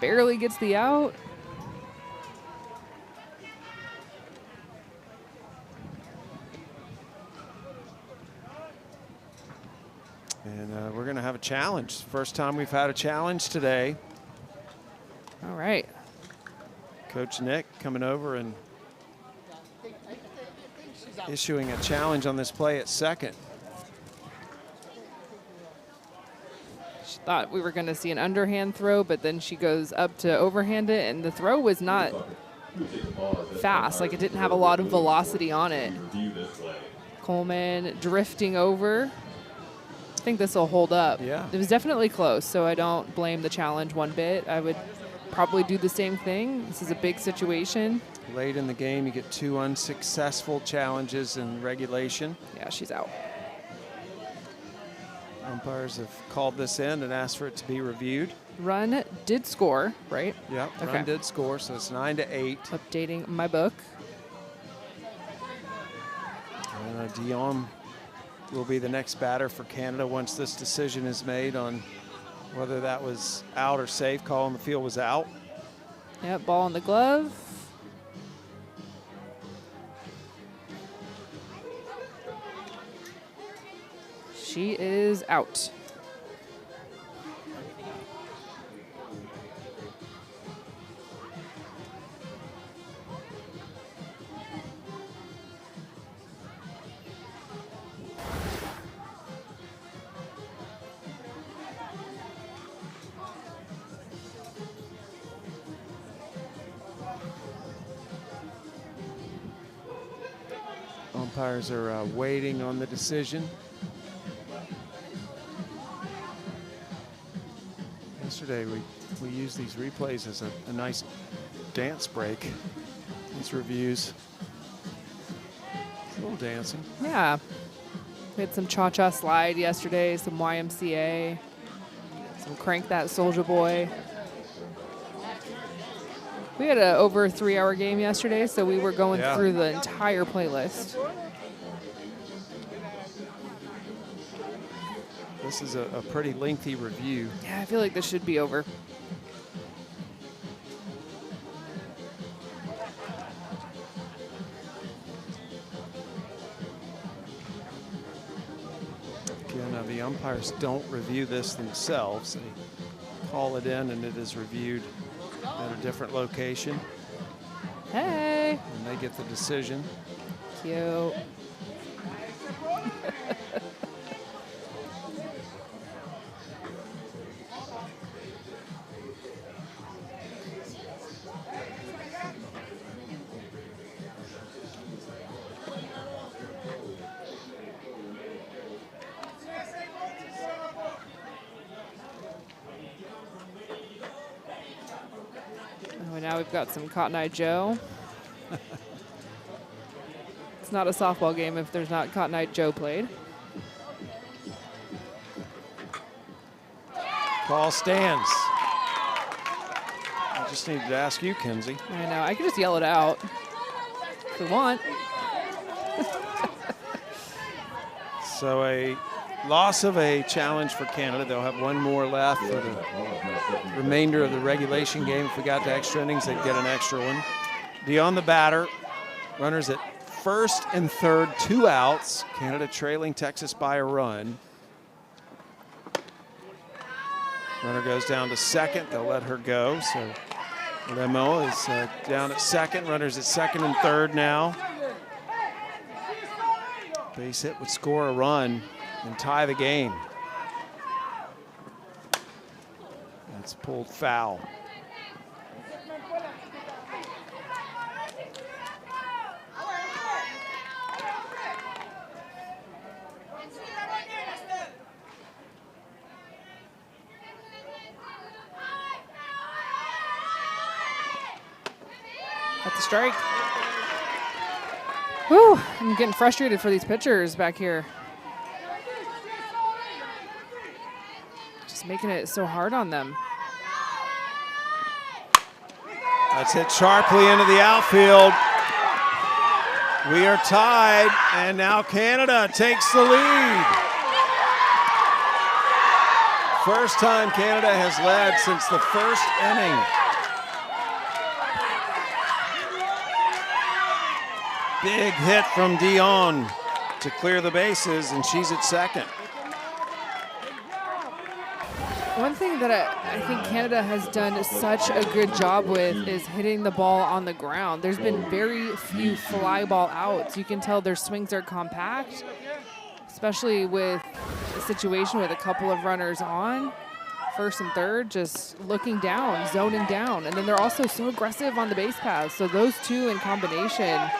Barely gets the out. And we're going to have a challenge. First time we've had a challenge today. All right. Coach Nick coming over and issuing a challenge on this play at second. She thought we were going to see an underhand throw, but then she goes up to overhand it, and the throw was not fast. Like, it didn't have a lot of velocity on it. Coleman drifting over. I think this will hold up. Yeah. It was definitely close, so I don't blame the challenge one bit. I would probably do the same thing. This is a big situation. Late in the game, you get 2 unsuccessful challenges in regulation. Yeah, she's out. Umpires have called this in and asked for it to be reviewed. Run did score, right? Yep, Okay. run did score, so it's 9-8. Updating my book. And Dion will be the next batter for Canada once this decision is made on whether that was out or safe. Call on the field was out. Yep, ball in the glove. She is out. Umpires are waiting on the decision. Yesterday we used these replays as a nice dance break. These reviews. A little dancing. Yeah. We had some cha-cha slide yesterday, some YMCA, some Crank That Soulja Boy. We had a over 3-hour game yesterday, so we were going through the entire playlist. This is a pretty lengthy review. Yeah, I feel like this should be over. Again, the umpires don't review this themselves. They call it in and it is reviewed at a different location. Hey. And they get the decision. Cute. And now we've got some Cotton Eye Joe. It's not a softball game if there's not Cotton Eye Joe played. Ball stands. I just needed to ask you, Kenzie. I know. I can just yell it out if we want. So a loss of a challenge for Canada. They'll have one more left for the remainder of the regulation game. If we got to extra innings, they'd get an extra one. Dion the batter. Runners at first and third, 2 outs. Canada trailing Texas by a run. Runner goes down to second. They'll let her go. So Lemo is down at second. Runners at second and third now. Base hit would score a run and tie the game. That's pulled foul. That's a strike. Whew, I'm getting frustrated for these pitchers back here. Just making it so hard on them. That's hit sharply into the outfield. We are tied, and now Canada takes the lead. First time Canada has led since the first inning. Big hit from Dion to clear the bases, and she's at second. One thing that I think Canada has done such a good job with is hitting the ball on the ground. There's been very few fly ball outs. You can tell their swings are compact, especially with a situation with a couple of runners on, first and third, just looking down, zoning down. And then they're also so aggressive on the base paths. So those two in combination,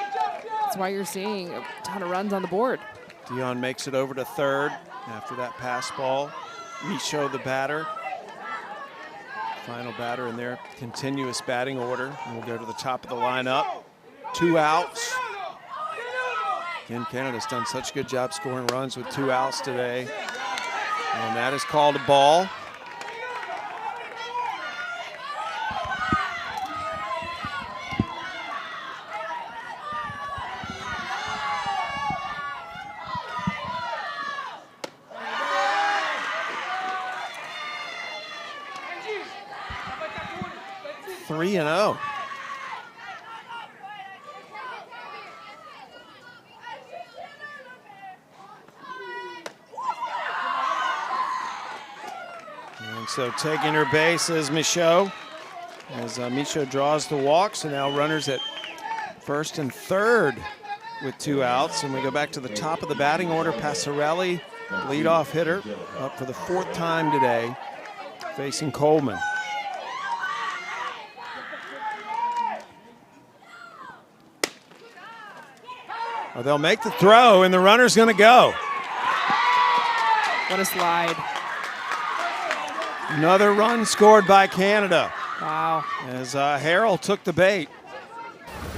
that's why you're seeing a ton of runs on the board. Dion makes it over to third after that pass ball. Michaud, the batter. Final batter in their continuous batting order. And we'll go to the top of the lineup. 2 outs. Again, Canada's done such a good job scoring runs with 2 outs today. And that is called a ball. Three and 0. And so taking her base is Michaud. As Michaud draws the walk, so now runners at first and third with 2 outs. And we go back to the top of the batting order. Passarelli, leadoff hitter, up for the 4th time today, facing Coleman. Well, they'll make the throw, and the runner's going to go. What a slide. Another run scored by Canada. Wow. As Harrell took the bait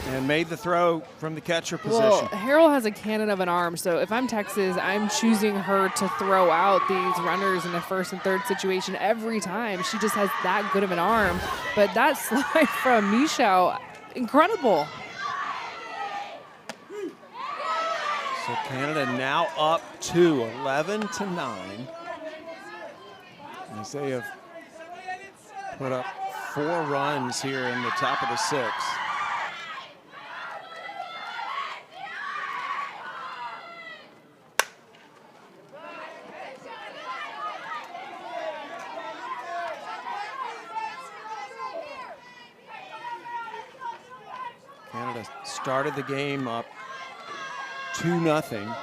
and made the throw from the catcher position. Well, Harrell has a cannon of an arm, so if I'm Texas, I'm choosing her to throw out these runners in the first and third situation every time. She just has that good of an arm. But that slide from Michaud, incredible. So Canada now up to 11-9. As they have put up 4 runs here in the top of the 6th. Canada started the game up 2-0.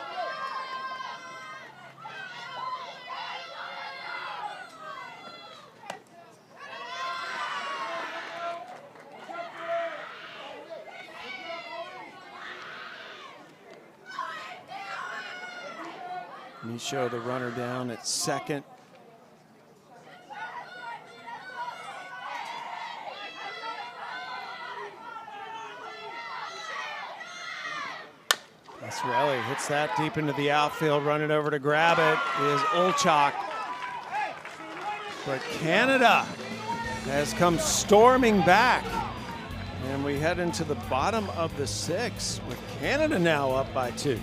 Michaud, the runner, down at second. Passarelli hits that deep into the outfield. Running over to grab it is Olchak. But Canada has come storming back. And we head into the bottom of the 6th with Canada now up by 2.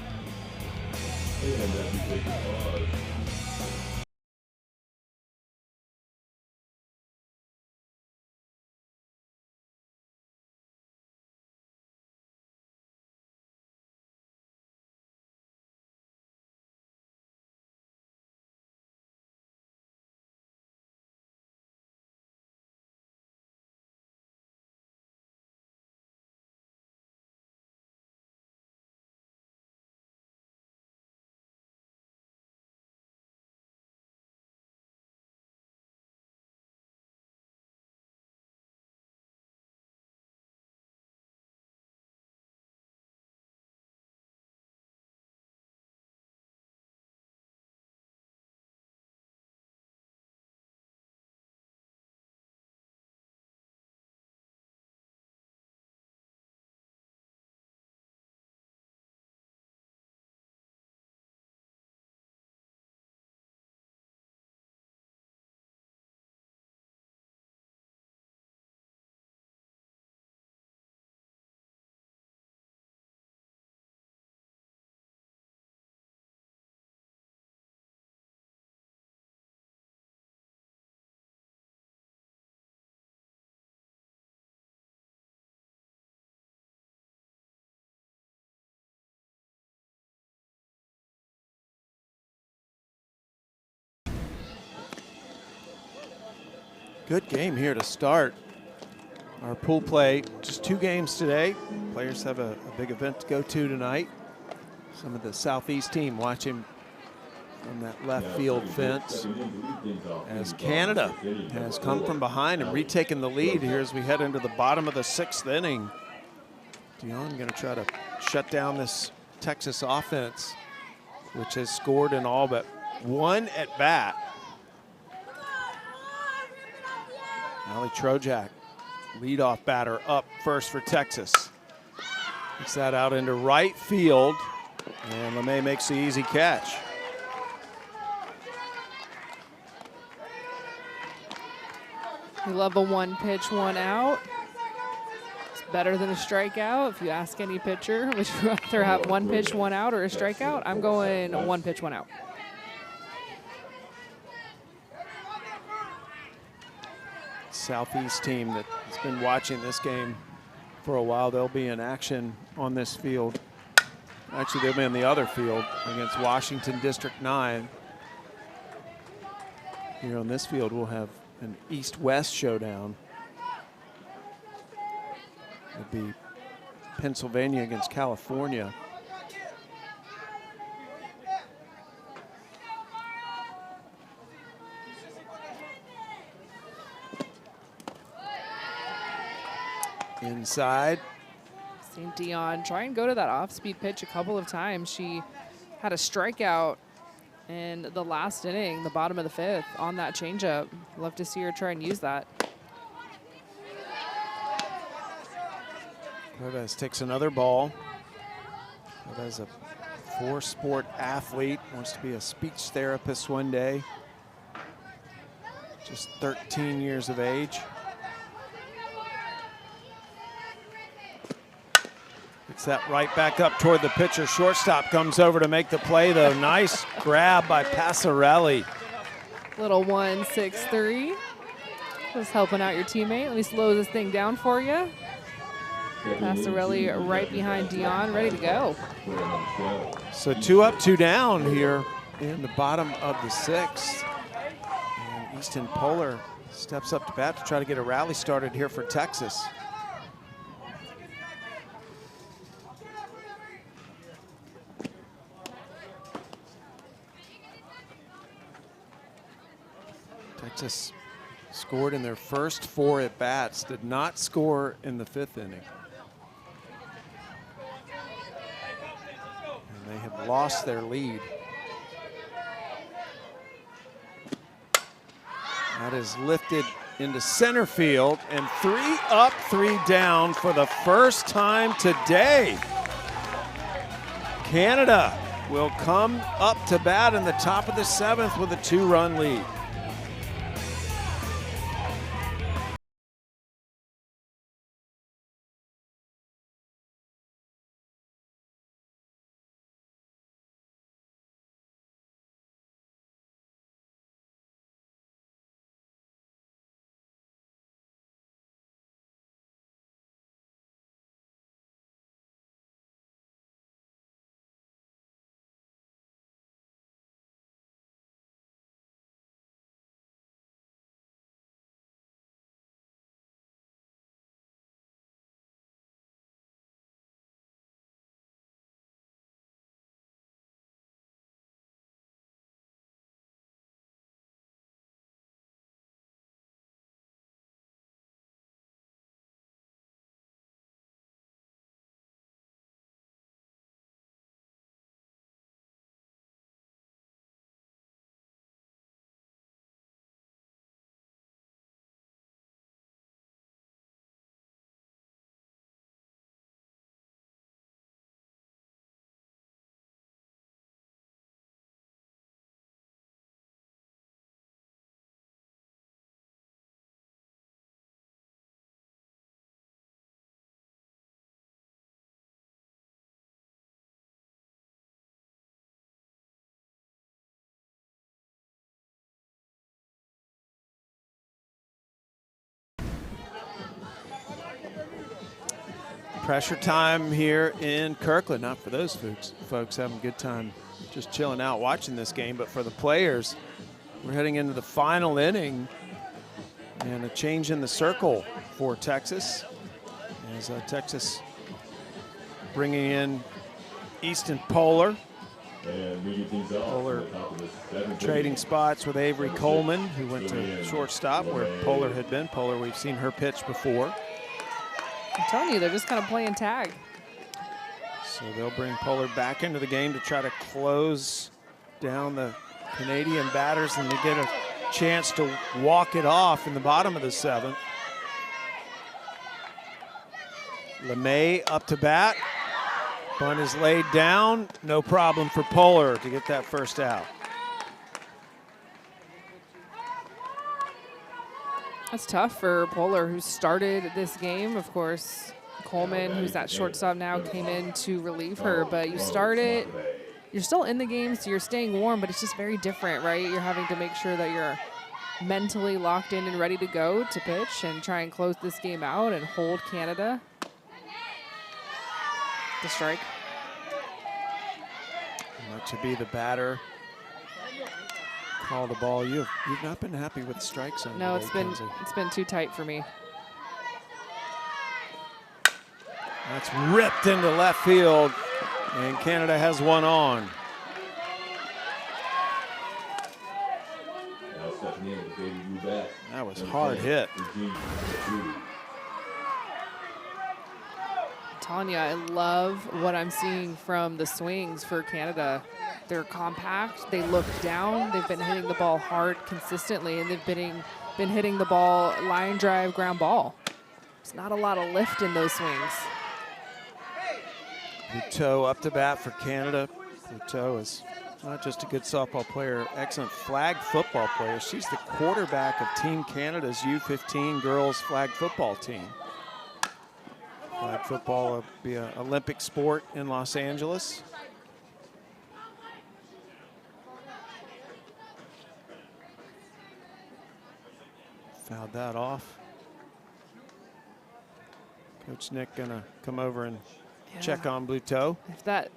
Good game here to start our pool play. Just 2 games today. Players have a big event to go to tonight. Some of the Southeast team watching from that left field fence as Canada has come from behind and retaken the lead here as we head into the bottom of the 6th inning. Dion going to try to shut down this Texas offense, which has scored in all but 1 at bat. Ali Trojak, leadoff batter, up first for Texas. Gets that out into right field, and LeMay makes the easy catch. We love a 1-pitch, 1 out. It's better than a strikeout. If you ask any pitcher, would you rather have 1 pitch, 1 out, or a strikeout? I'm going 1 pitch, 1 out. Southeast team that has been watching this game for a while. They'll be in action on this field. Actually, they'll be on the other field against Washington District 9. Here on this field, we'll have an East-West showdown. It'll be Pennsylvania against California. Inside. Seen Dion try and go to that off-speed pitch a couple of times. She had a strikeout in the last inning, the bottom of the 5th, on that changeup. Love to see her try and use that. Cortez takes another ball. Cortez, a 4-sport athlete, wants to be a speech therapist one day. Just 13 years of age. Gets that right back up toward the pitcher. Shortstop comes over to make the play, though. Nice grab by Passarelli. Little 1-6-3. Just helping out your teammate. Let me slow this thing down for you. Passarelli right behind Dion, ready to go. So 2 up, 2 down here in the bottom of the 6th. And Easton Polar steps up to bat to try to get a rally started here for Texas. Texas scored in their first 4 at-bats, did not score in the 5th inning. And they have lost their lead. That is lifted into center field, and 3 up, 3 down for the first time today. Canada will come up to bat in the top of the 7th with a 2-run lead. Pressure time here in Kirkland. Not for those folks having a good time just chilling out watching this game, but for the players, we're heading into the final inning and a change in the circle for Texas. As Texas bringing in Easton Polar. Polar trading spots with Avery Coleman, who went to shortstop where Polar had been. Polar, we've seen her pitch before. I'm telling you, they're just kind of playing tag. So they'll bring Polar back into the game to try to close down the Canadian batters and to get a chance to walk it off in the bottom of the 7th. LeMay up to bat. Bunt is laid down. No problem for Polar to get that first out. That's tough for Polar, who started this game. Of course, Coleman, who's at shortstop now, came in to relieve her. But you start it, you're still in the game, so you're staying warm, but it's just very different, right? You're having to make sure that you're mentally locked in and ready to go to pitch and try and close this game out and hold Canada. The strike. Not to be the batter. Call the ball. You've not been happy with strike zone. No, today, it's been too tight for me. That's ripped into left field, and Canada has one on. That was hard hit. Tanya, I love what I'm seeing from the swings for Canada. They're compact, they look down, they've been hitting the ball hard consistently, and they've been hitting the ball line drive, ground ball. There's not a lot of lift in those swings. Bluteau up to bat for Canada. Bluteau is not just a good softball player, excellent flag football player. She's the quarterback of Team Canada's U15 girls flag football team. Flag football will be an Olympic sport in Los Angeles. Fouled that off. Coach Nick gonna come over and check on Bluteau. If that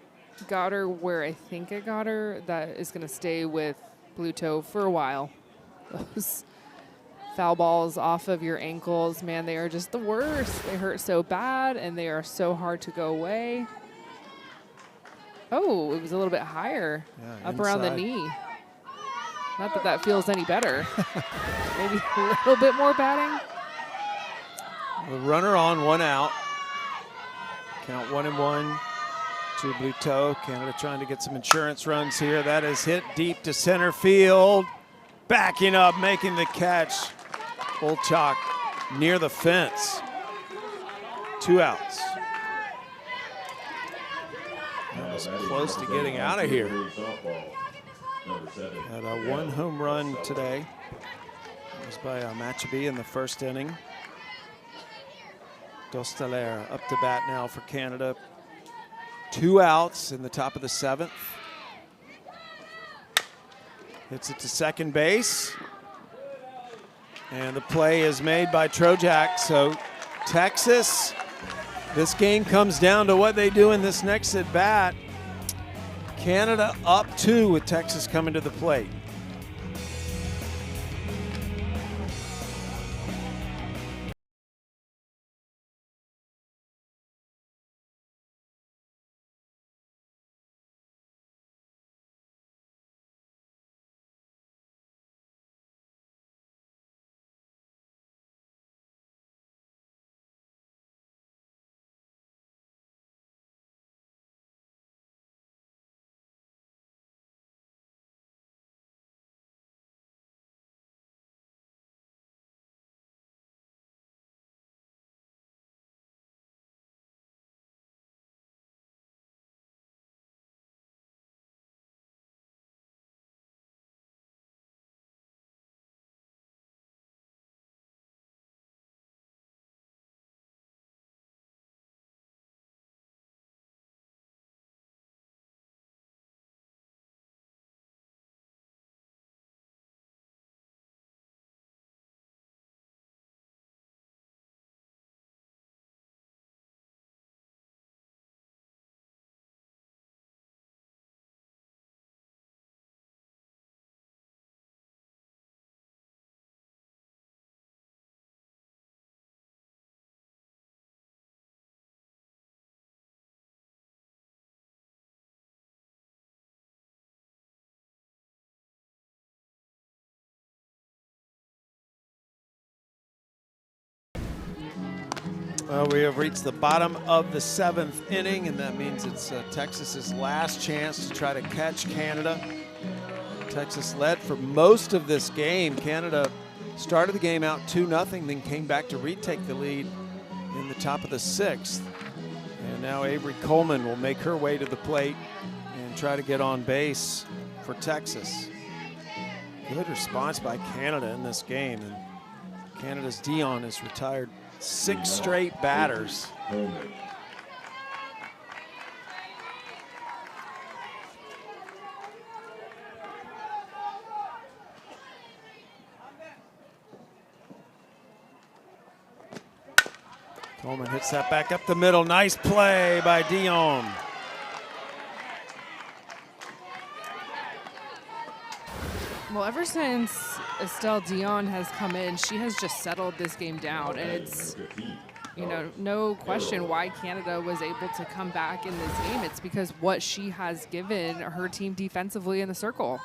got her where I think it got her, that is gonna stay with Bluteau for a while. Those foul balls off of your ankles, man, they are just the worst. They hurt so bad and they are so hard to go away. Oh, it was a little bit higher, up around the knee. Not that that feels any better. Maybe a little bit more batting. The runner on, one out. Count 1-1 to Bluteau. Canada trying to get some insurance runs here. That is hit deep to center field. Backing up, making the catch. Olchak near the fence. 2 outs. That was close to getting out of here. Had a 1 home run today. It was by Matchaby in the first inning. Dosteller up to bat now for Canada. 2 outs in the top of the 7th. Hits it to second base. And the play is made by Trojak. So Texas, this game comes down to what they do in this next at bat. Canada up 2 with Texas coming to the plate. Well, we have reached the bottom of the 7th inning, and that means it's Texas's last chance to try to catch Canada. Texas led for most of this game. Canada started the game out 2-0, then came back to retake the lead in the top of the 6th. And now Avery Coleman will make her way to the plate and try to get on base for Texas. Good response by Canada in this game, and Canada's Dion has retired 6 straight batters. Coleman hits that back up the middle. Nice play by Dion. Well, ever since Estelle Dion has come in, she has just settled this game down, and it's, you know, no question why Canada was able to come back in this game. It's because what she has given her team defensively in the circle.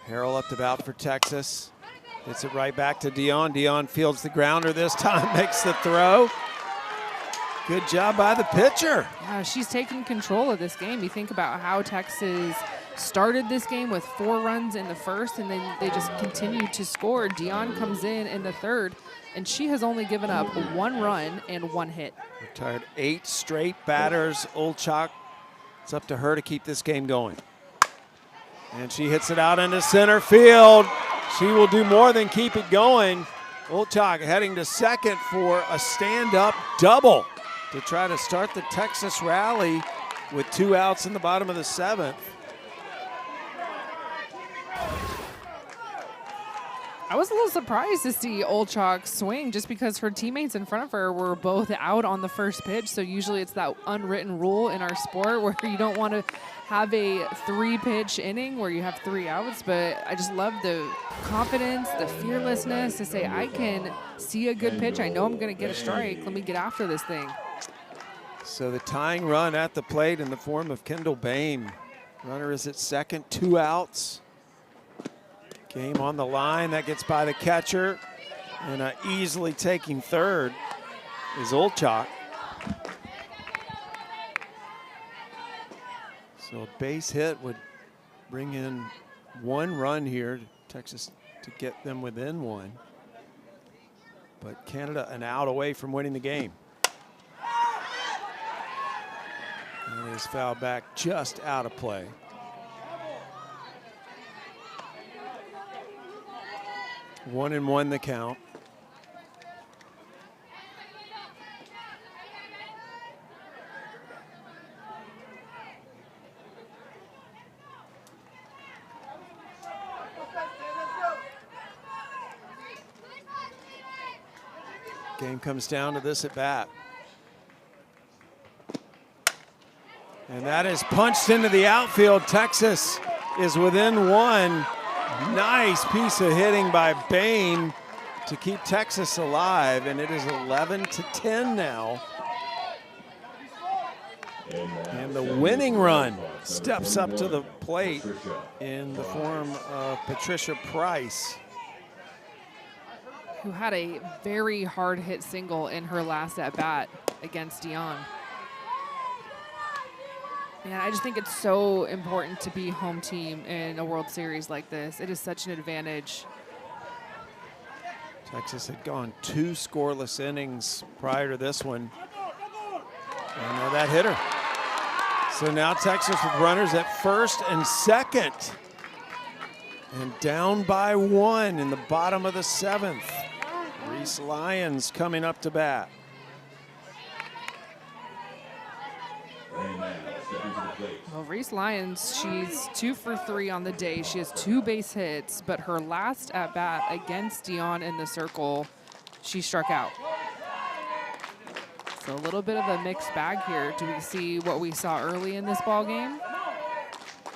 Harrell up to bat for Texas. Hits it right back to Dion. Dion fields the grounder this time, makes the throw. Good job by the pitcher. Yeah, she's taking control of this game. You think about how Texas started this game with 4 runs in the first, and then they just continued to score. Dion comes in the 3rd, and she has only given up 1 run and 1 hit. Retired 8 straight batters. Olchak, it's up to her to keep this game going. And she hits it out into center field. She will do more than keep it going. Olchak heading to second for a stand-up double to try to start the Texas rally with 2 outs in the bottom of the 7th. I was a little surprised to see Olchak swing just because her teammates in front of her were both out on the first pitch. So usually it's that unwritten rule in our sport where you don't want to have a 3-pitch inning where you have 3 outs. But I just love the confidence, the fearlessness to say, I can see a good pitch. I know I'm going to get a strike. Let me get after this thing. So the tying run at the plate in the form of Kendall Bain. Runner is at second, 2 outs. Game on the line, that gets by the catcher, and easily taking third is Olchak. So a base hit would bring in 1 run here, Texas to get them within 1. But Canada an out away from winning the game. And he's fouled back just out of play. One and one the count. Game comes down to this at bat. And that is punched into the outfield. Texas is within one. Nice piece of hitting by Bain to keep Texas alive, and it is 11-10 now. And the winning run steps up to the plate in the form of Patricia Price, who had a very hard hit single in her last at bat against Dion. And I just think it's so important to be home team in a World Series like this. It is such an advantage. Texas had gone 2 scoreless innings prior to this one. And now that hit her. So now Texas with runners at first and second. And down by 1 in the bottom of the 7th. Reese Lyons coming up to bat. Well, Reese Lyons, she's 2 for 3 on the day. She has 2 base hits, but her last at bat against Dion in the circle, she struck out. So a little bit of a mixed bag here. Do we see what we saw early in this ball game?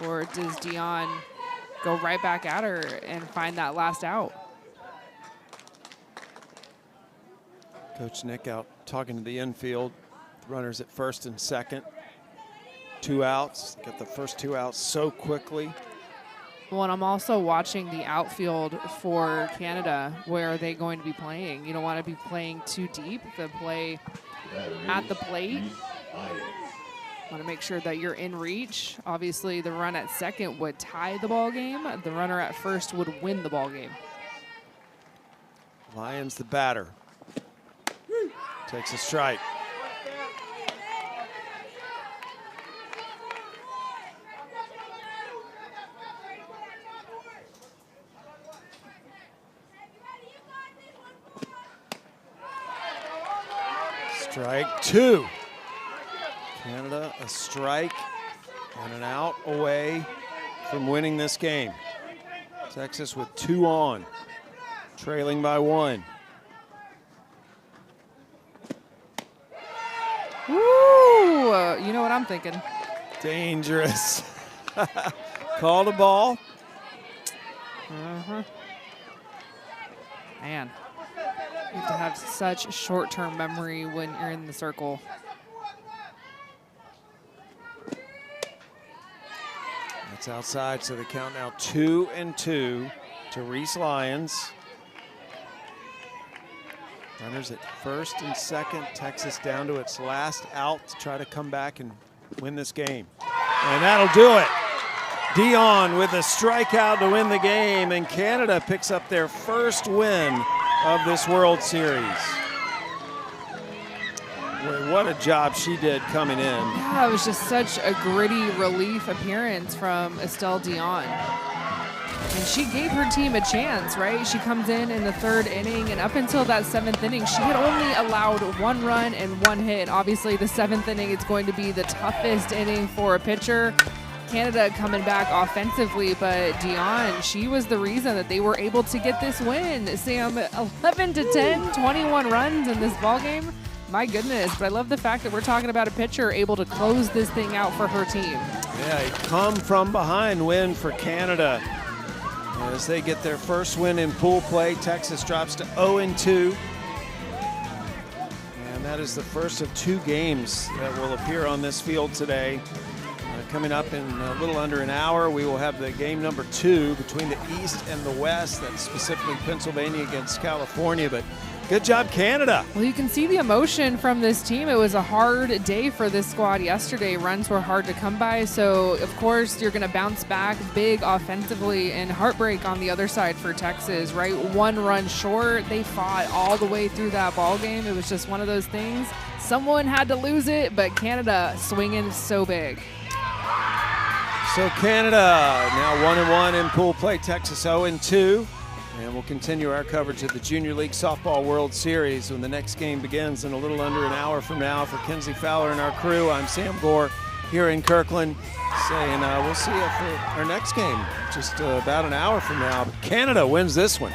Or does Dion go right back at her and find that last out? Coach Nick out talking to the infield. Runners at first and second. 2 outs. Got the first 2 outs so quickly. Well, and I'm also watching the outfield for Canada. Where are they going to be playing? You don't want to be playing too deep. The play at the plate. Want to make sure that you're in reach. Obviously, the run at second would tie the ball game. The runner at first would win the ball game. Lyons the batter. Takes a strike. Strike 2. Canada a strike and an out away from winning this game. Texas with 2 on, trailing by 1. Woo! You know what I'm thinking. Dangerous. Called a ball. Man, you have to have such short-term memory when you're in the circle. That's outside, so the count now 2-2 to Reese Lyons. Runners at first and second. Texas down to its last out to try to come back and win this game. And that'll do it. Dion with a strikeout to win the game, and Canada picks up their first win of this World Series. Boy, what a job she did coming in. Yeah, it was just such a gritty relief appearance from Estelle Dion. And she gave her team a chance, right? She comes in the 3rd inning, and up until that 7th inning, she had only allowed 1 run and 1 hit. Obviously, the 7th inning is going to be the toughest inning for a pitcher. Canada coming back offensively, but Dion, she was the reason that they were able to get this win. Sam, 11-10, 21 runs in this ballgame. My goodness, but I love the fact that we're talking about a pitcher able to close this thing out for her team. Yeah, a come from behind win for Canada. As they get their first win in pool play, Texas drops to 0-2. And that is the first of 2 games that will appear on this field today. coming up in a little under an hour. We will have the game number 2 between the East and the West. That's specifically Pennsylvania against California. But good job, Canada. Well, you can see the emotion from this team. It was a hard day for this squad yesterday. Runs were hard to come by. So, of course, you're going to bounce back big offensively, and heartbreak on the other side for Texas, right? 1 run short. They fought all the way through that ball game. It was just one of those things. Someone had to lose it, but Canada swinging so big. So Canada now 1-1 in pool play, Texas 0-2. And we'll continue our coverage of the Junior League Softball World Series when the next game begins in a little under an hour from now. For Kenzie Fowler and our crew, I'm Sam Gore here in Kirkland, saying we'll see you for our next game just about an hour from now. But Canada wins this one.